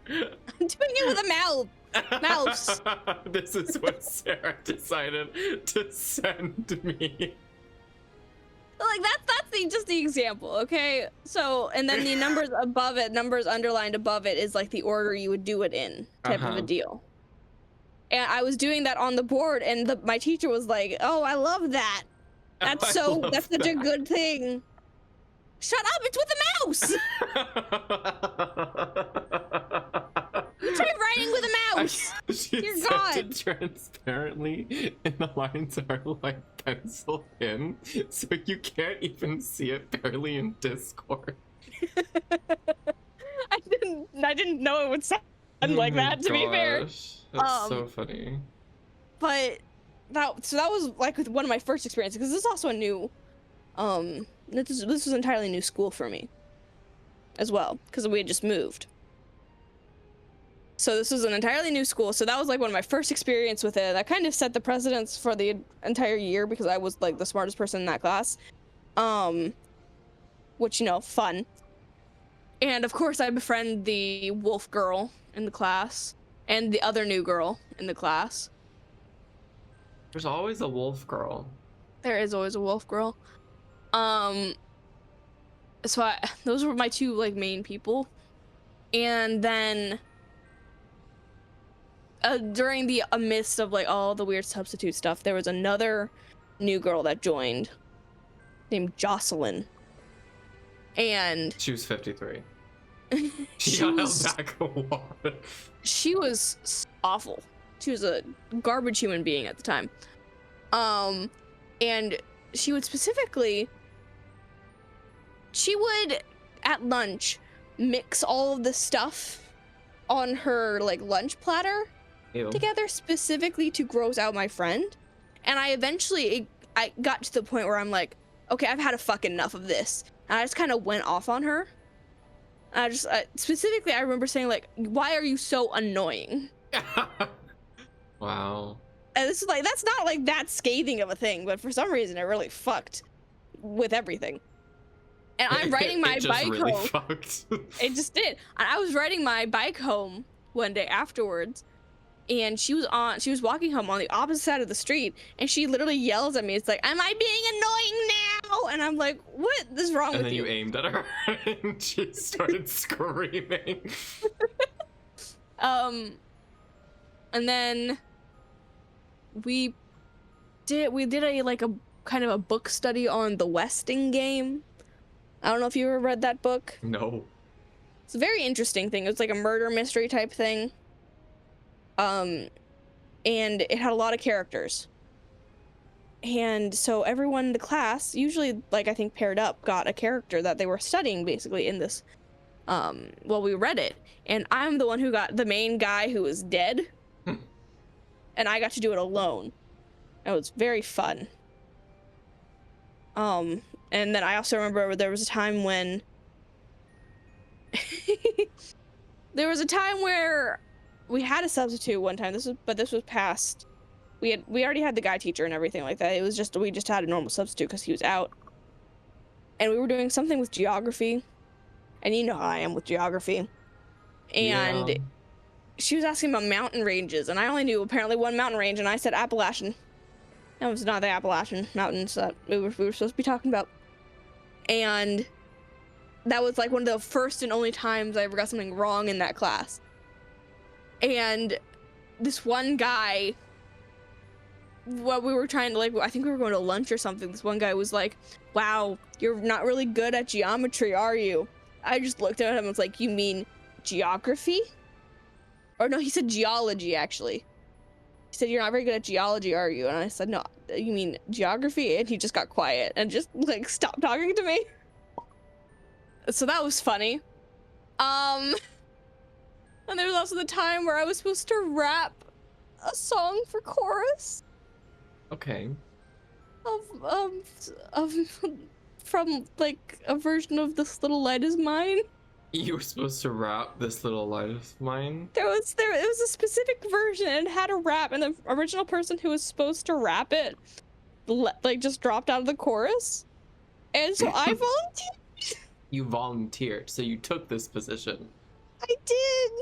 S2: I'm doing it with a mouse.
S1: This is what Sarah decided to send me.
S2: Like that's just the example, okay? So, and then the numbers above it, numbers underlined above it, is like the order you would do it in, type of a deal. And I was doing that on the board, and my teacher was like, "Oh, I love that. That's that's such a good thing." Shut up! It's with a mouse. You try writing with a mouse.
S1: She
S2: Dear
S1: sent
S2: God.
S1: it transparently, and the lines are like penciled in, so you can't even see it barely in Discord.
S2: I didn't know it would sound like that. To be fair,
S1: That's so funny.
S2: but that was like one of my first experiences, because this is also a new, this was entirely new school for me, as well, because we had just moved. So this was an entirely new school. So that was like one of my first experience with it. That kind of set the precedence for the entire year, because I was like the smartest person in that class. Which, you know, fun. And of course I befriend the wolf girl in the class and the other new girl in the class.
S1: There's always a wolf girl.
S2: There is always a wolf girl. So those were my two like main people. And then during the midst of like all the weird substitute stuff, there was another new girl that joined named Jocelyn. And
S1: She was 53. She got held back a lot.
S2: She was awful. She was a garbage human being at the time. And she would at lunch mix all of the stuff on her like lunch platter together specifically to gross out my friend. And I got to the point where I'm like, okay, I've had a fucking enough of this. And I just kind of went off on her. Specifically, I remember saying like, why are you so annoying?
S1: Wow.
S2: And this is like, that's not like that scathing of a thing, but for some reason it really fucked with everything. And I'm riding my bike
S1: really
S2: home.
S1: Fucked.
S2: It just did. And I was riding my bike home one day afterwards, and she was walking home on the opposite side of the street, and she literally yells at me. It's like, am I being annoying now? And I'm like, what is wrong with you?
S1: And then you aimed at her and she started screaming.
S2: And then we did a like a kind of a book study on the Westing game. I don't know if you ever read that book.
S1: No.
S2: It's a very interesting thing. It's like a murder mystery type thing. And it had a lot of characters. And so everyone in the class, usually like I think paired up, got a character that they were studying basically in this. Well, we read it, and I'm the one who got the main guy who was dead. And I got to do it alone. It was very fun. And then I also remember there was a time when there was a time where we had a substitute one time. This was past. We already had the guy teacher and everything like that. It was just we just had a normal substitute because he was out. And we were doing something with geography. And you know how I am with geography. And
S1: yeah.
S2: She was asking about mountain ranges, and I only knew apparently one mountain range, and I said Appalachian. That was not the Appalachian Mountains that we were supposed to be talking about. And that was like one of the first and only times I ever got something wrong in that class. And this one guy, what we were trying to like, I think we were going to lunch or something. This one guy was like, wow, you're not really good at geometry, are you? I just looked at him and was like, you mean geography? Or no, he said geology, actually. He said, you're not very good at geology, are you? And I said, no, you mean geography? And he just got quiet and just like stopped talking to me. So that was funny. And there was also the time where I was supposed to rap a song for chorus.
S1: Okay.
S2: From like a version of This Little Light Is Mine.
S1: You were supposed to rap This Little Light of Mine?
S2: It was a specific version and it had a rap, and the original person who was supposed to rap it like just dropped out of the chorus. And so I volunteered.
S1: You volunteered, so you took this position.
S2: I did.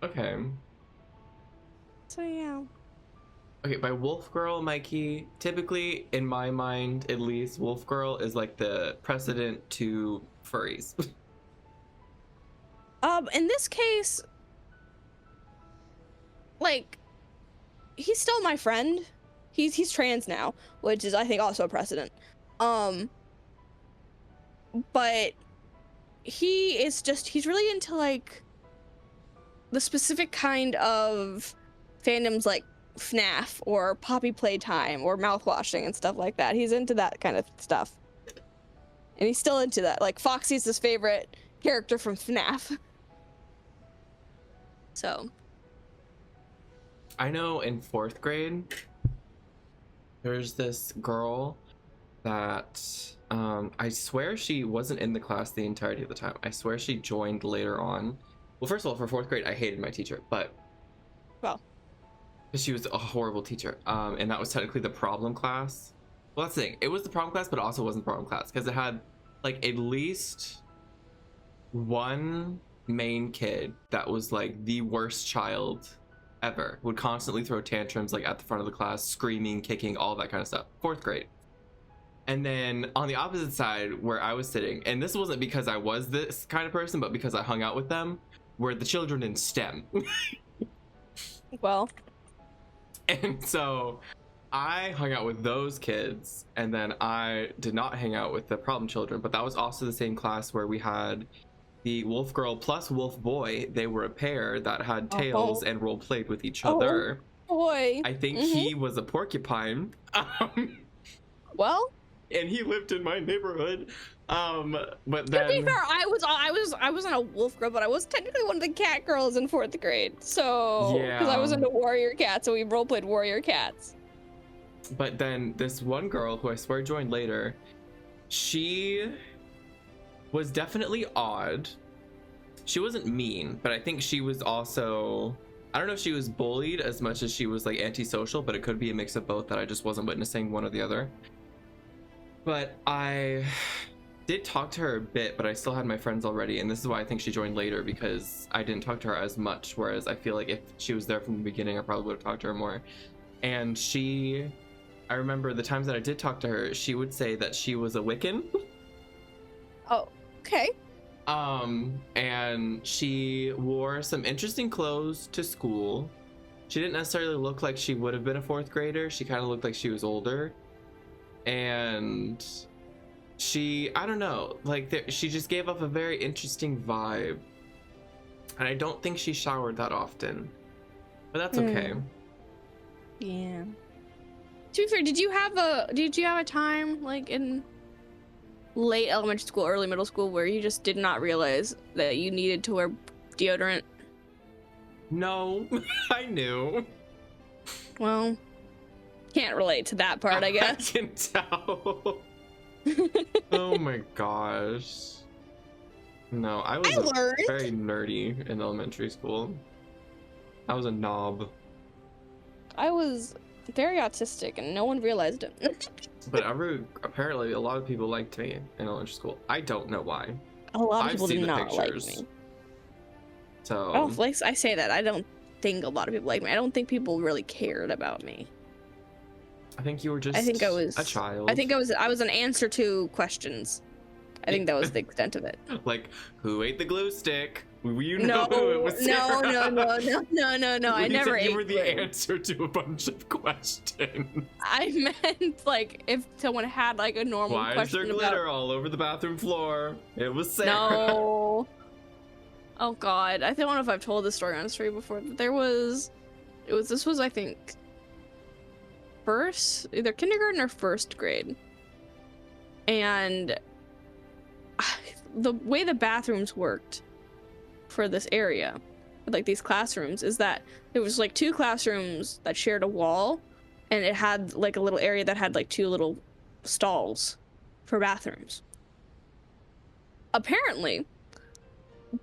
S1: Okay.
S2: So yeah.
S1: Okay, by Wolf Girl, Mikey, typically, in my mind, at least, Wolf Girl is like the precedent to furries.
S2: In this case, like, he's still my friend. He's trans now, which is, I think, also a precedent. But he's really into, like, the specific kind of fandoms, like, FNAF or Poppy Playtime or mouthwashing and stuff like that. He's into that kind of stuff. And he's still into that. Like, Foxy's his favorite character from FNAF. So.
S1: I know in 4th grade, there's this girl that, I swear she wasn't in the class the entirety of the time. I swear she joined later on. Well, first of all, for 4th grade, I hated my teacher, but...
S2: Well.
S1: She was a horrible teacher, and that was technically the problem class. Well, that's the thing. It was the problem class, but it also wasn't the problem class, because it had, like, at least one main kid that was, like, the worst child ever. Would constantly throw tantrums, like, at the front of the class, screaming, kicking, all that kind of stuff. 4th grade. And then on the opposite side, where I was sitting, and this wasn't because I was this kind of person, but because I hung out with them, were the children in STEM.
S2: Well...
S1: And so I hung out with those kids, and then I did not hang out with the problem children. But that was also the same class where we had the wolf girl plus wolf boy. They were a pair that had tails
S2: Oh,
S1: and role played with each
S2: oh
S1: other.
S2: boy.
S1: I think
S2: Mm-hmm.
S1: he was a porcupine.
S2: Well,
S1: And he lived in my neighborhood. But
S2: to
S1: then
S2: be fair, I wasn't a wolf girl, but I was technically one of the cat girls in 4th grade. So, because I was
S1: Yeah.
S2: into warrior cats, so we roleplayed warrior cats.
S1: But then this one girl who I swear joined later, she was definitely odd. She wasn't mean, but I think she was also, I don't know if she was bullied as much as she was like antisocial, but it could be a mix of both that I just wasn't witnessing one or the other. But I did talk to her a bit, but I still had my friends already, and this is why I think she joined later, because I didn't talk to her as much, whereas I feel like if she was there from the beginning, I probably would have talked to her more. And I remember the times that I did talk to her, she would say that she was a Wiccan.
S2: Oh, okay.
S1: And she wore some interesting clothes to school. She didn't necessarily look like she would have been a 4th grader. She kind of looked like she was older. And I don't know, like she just gave off a very interesting vibe. And I don't think she showered that often. But that's okay.
S2: Yeah. To be fair, did you have a time like in late elementary school, early middle school where you just did not realize that you needed to wear deodorant?
S1: No, I knew.
S2: Well, can't relate to that part, I guess.
S1: I can tell. Oh my gosh. No, I was
S2: learned.
S1: very nerdy in elementary school. I was a knob.
S2: I was very autistic and no one realized it.
S1: But apparently a lot of people liked me in elementary school. I don't know why.
S2: A lot of
S1: I've
S2: people
S1: seen
S2: did
S1: the
S2: not like
S1: pictures.
S2: me.
S1: So
S2: I don't like I say that. I don't think a lot of people like me. I don't think people really cared about me.
S1: I think you were just
S2: I think I was
S1: a child.
S2: I think I was an answer to questions. I think that was the extent of it.
S1: Like, who ate the glue stick? You
S2: No,
S1: know it was
S2: no,
S1: Sarah.
S2: no. I
S1: You
S2: never
S1: said
S2: ate
S1: you were the
S2: glue.
S1: answer to a bunch of questions.
S2: I meant like if someone had like a normal
S1: Why is
S2: question
S1: there glitter
S2: about.
S1: all over the bathroom floor? It was Sarah.
S2: No. Oh God, I don't know if I've told this story on the story before, but this was I think either kindergarten or 1st grade, and the way the bathrooms worked for this area, like these classrooms, is that there was like 2 classrooms that shared a wall, and it had like a little area that had like 2 little stalls for bathrooms. Apparently,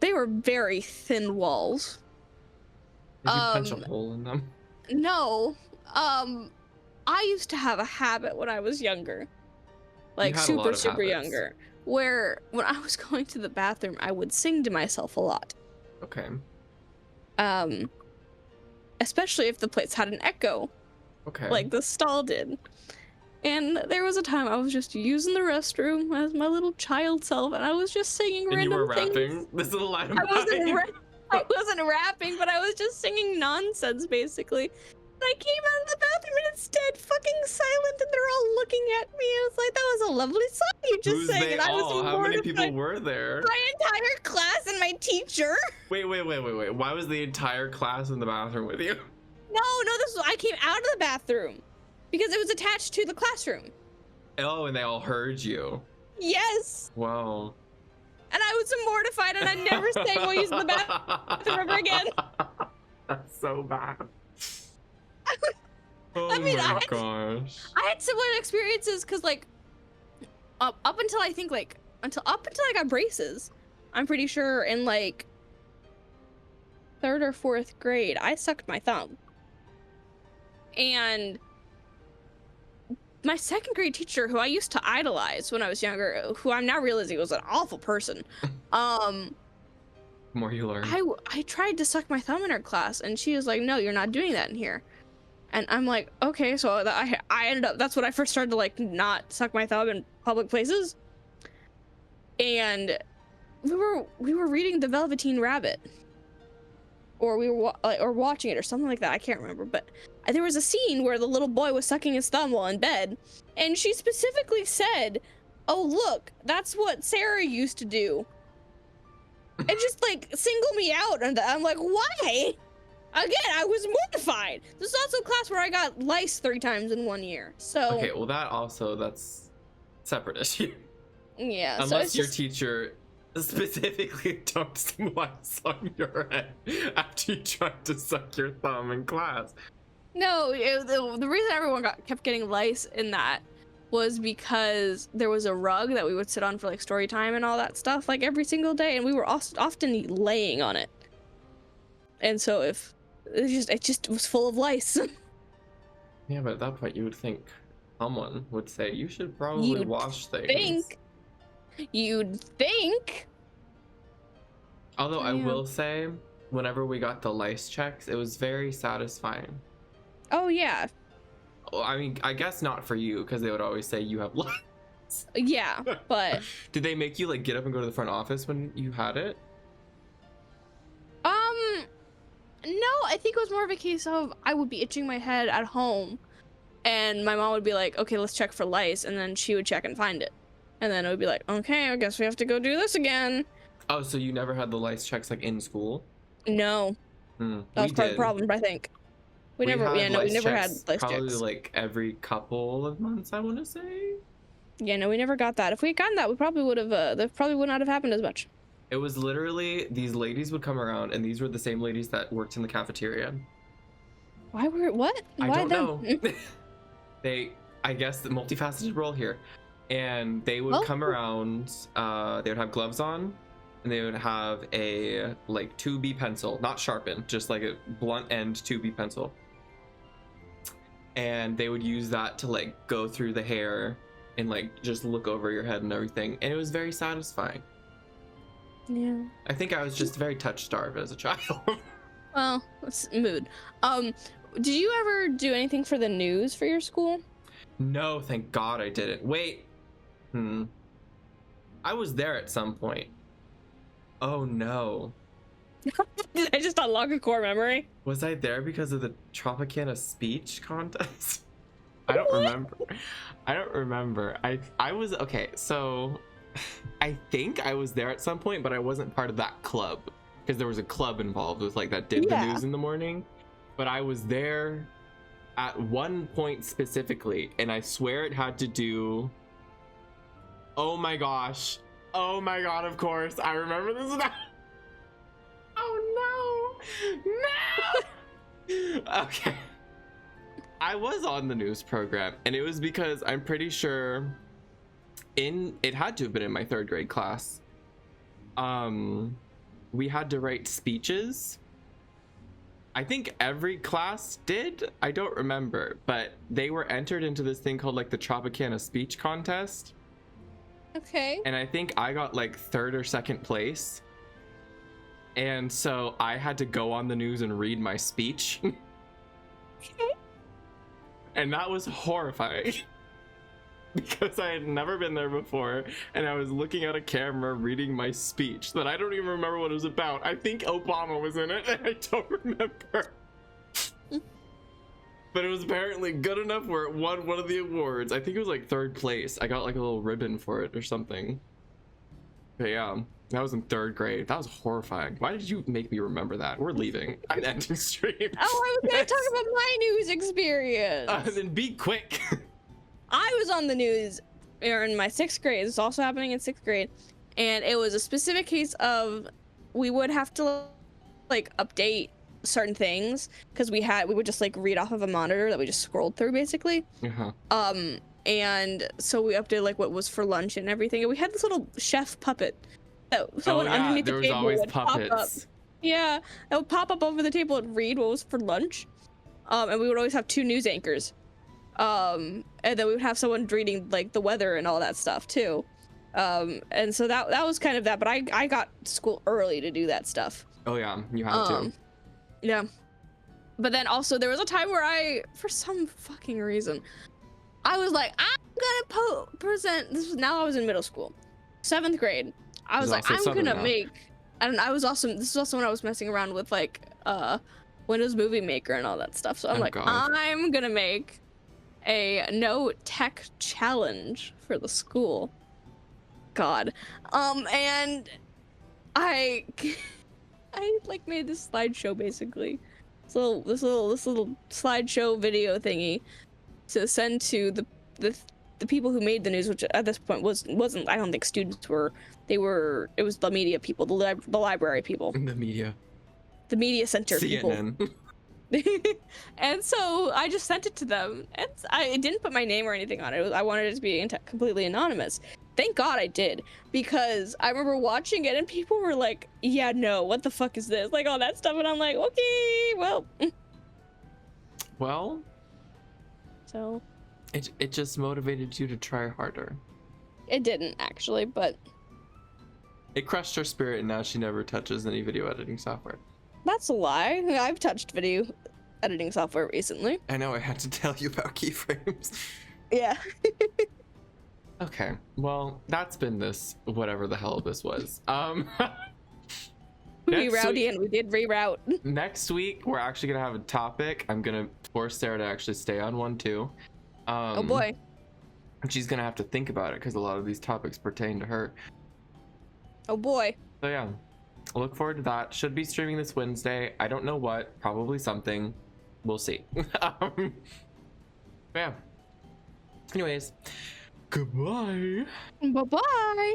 S2: they were very thin walls.
S1: Did you punch a hole in them?
S2: No, I used to have a habit when I was younger, like
S1: You had a lot
S2: super
S1: of habits.
S2: younger, where when I was going to the bathroom, I would sing to myself a lot.
S1: Okay.
S2: Especially if the place had an echo,
S1: Okay.
S2: like the stall did. And there was a time I was just using the restroom as my little child self, and I was just singing
S1: and you
S2: random
S1: were
S2: things.
S1: rapping. This is a line of
S2: I wasn't rapping, but I was just singing nonsense, basically. And I came out of the bathroom and it's dead fucking silent, and they're all looking at me. I was like, that was a lovely song you just
S1: Who's
S2: sang,
S1: they
S2: and I was
S1: all? How many people
S2: mortified.
S1: were there?
S2: My entire class and my teacher.
S1: Wait. Why was the entire class in the bathroom with you?
S2: No, I came out of the bathroom because it was attached to the classroom.
S1: Oh, and they all heard you.
S2: Yes.
S1: Wow.
S2: And I was mortified, and I never sang while using the bathroom ever again.
S1: That's so bad.
S2: I mean,
S1: my gosh.
S2: I had similar experiences because, like, up until I think, like, up until I got braces, I'm pretty sure in, like, 3rd or 4th grade, I sucked my thumb. And my 2nd grade teacher, who I used to idolize when I was younger, who I'm now realizing was an awful person,
S1: The more you learn.
S2: I tried to suck my thumb in her class, and she was like, no, you're not doing that in here. And I'm like, okay, so I ended up, that's when I first started to like not suck my thumb in public places. And we were reading The Velveteen Rabbit, or we were or watching it or something like that. I can't remember, but there was a scene where the little boy was sucking his thumb while in bed, and she specifically said, "Oh, look, that's what Sarah used to do." And just like single me out, and I'm like, why? Again, I was mortified. This is also a class where I got lice 3 times in 1 year. So
S1: Okay, well that's separate issue.
S2: yeah.
S1: Unless
S2: so
S1: your teacher specifically took some lice on your head after you tried to suck your thumb in class.
S2: no, the reason everyone kept getting lice in that was because there was a rug that we would sit on for like story time and all that stuff like every single day, and we were often laying on it, and so if it just was full of lice.
S1: Yeah, but at that point you would think someone would say you should probably wash things.
S2: You'd think.
S1: Although I
S2: Yeah.
S1: will say, whenever we got the lice checks, it was very satisfying.
S2: Oh yeah.
S1: Well, I mean, I guess not for you, because they would always say you have lice.
S2: Yeah, but
S1: Did they make you like get up and go to the front office when you had it?
S2: no, I think it was more of a case of I would be itching my head at home, and my mom would be like, okay, let's check for lice, and then she would check and find it, and then it would be like, okay, I guess we have to go do this again.
S1: Oh, so you never had the lice checks like in school?
S2: No, that was part of the problem, I think. We never had lice
S1: probably
S2: checks.
S1: like every couple of months, I want to say.
S2: Yeah, no, we never got that. If we had gotten that, we probably would have, that probably would not have happened as much.
S1: It was literally, these ladies would come around, and these were the same ladies that worked in the cafeteria.
S2: What?
S1: I
S2: Why
S1: don't know. I guess the multifaceted role here. And they would come around, they would have gloves on, and they would have a like 2B pencil, not sharpened, just like a blunt end 2B pencil. And they would use that to like go through the hair and like just look over your head and everything. And it was very satisfying.
S2: Yeah.
S1: I think I was just very touch-starved as a child.
S2: Well, it's mood. Did you ever do anything for the news for your school?
S1: No, thank God I didn't. Wait. I was there at some point. Oh no.
S2: Did I just unlock a core memory?
S1: Was I there because of the Tropicana speech contest? I don't remember. I don't remember. I was okay, so I think I was there at some point, but I wasn't part of that club because there was a club involved with like that did the news in the morning. But I was there at one point specifically, and I swear it had to do. Oh my gosh! Oh my God! Of course, I remember this now. Oh no! No! Okay. I was on the news program, and it was because I'm pretty sure it had to have been in my 3rd grade class. We had to write speeches. I think every class did. I don't remember, but they were entered into this thing called like the Tropicana speech contest.
S2: Okay.
S1: And I think I got like 3rd or 2nd place. And so I had to go on the news and read my speech. And that was horrifying. Because I had never been there before, and I was looking at a camera reading my speech that I don't even remember what it was about. I think Obama was in it, and I don't remember. But it was apparently good enough where it won one of the awards. I think it was like 3rd place. I got like a little ribbon for it or something. But yeah, that was in 3rd grade. That was horrifying. Why did you make me remember that? We're leaving. I'm ending stream.
S2: Oh, I was gonna talk about my news experience.
S1: Then be quick.
S2: I was on the news in my 6th grade. This is also happening in 6th grade. And it was a specific case of we would have to like update certain things because we would just like read off of a monitor that we just scrolled through basically. And so we updated like what was for lunch and everything. And we had this little chef puppet that someone underneath the table would pop up. Yeah, it would pop up over the table and read what was for lunch. And we would always have 2 news anchors. And then we would have someone reading like the weather and all that stuff too. And so that was kind of that, but I got to school early to do that stuff.
S1: Oh yeah, you had to.
S2: Yeah. But then also there was a time where for some fucking reason, I was like, I'm gonna present, now I was in middle school, 7th grade. I was like, I'm gonna make, and this is also when I was messing around with like, Windows Movie Maker and all that stuff. So I'm
S1: Oh,
S2: like,
S1: God.
S2: I'm gonna make a no tech challenge for the school. God. And I I like made this slideshow basically. So this little slideshow video thingy to send to the the people who made the news, which at this point wasn't I don't think students were. It was the media people, the library people,
S1: The media.
S2: the media center people.
S1: CNN.
S2: And so I just sent it to them, and I didn't put my name or anything on it. I wanted it to be completely anonymous. Thank God I did, because I remember watching it and people were like, yeah, no, what the fuck is this? Like all that stuff. And I'm like, okay, well.
S1: Well,
S2: So
S1: it just motivated you to try harder.
S2: it didn't actually, but
S1: It crushed her spirit, and now she never touches any video editing software.
S2: that's a lie. I've touched video editing software recently.
S1: I know, I had to tell you about keyframes.
S2: Yeah.
S1: Okay, well, that's been this, whatever the hell this was.
S2: We
S1: Next
S2: Rowdy
S1: week-
S2: and we did reroute.
S1: Next week, we're actually gonna have a topic. I'm gonna force Sarah to actually stay on one too.
S2: Oh boy.
S1: And she's gonna have to think about it because a lot of these topics pertain to her.
S2: Oh boy.
S1: So yeah, I look forward to that. Should be streaming this Wednesday. I don't know what, probably something. We'll see. Yeah. Anyways, goodbye.
S2: Bye bye.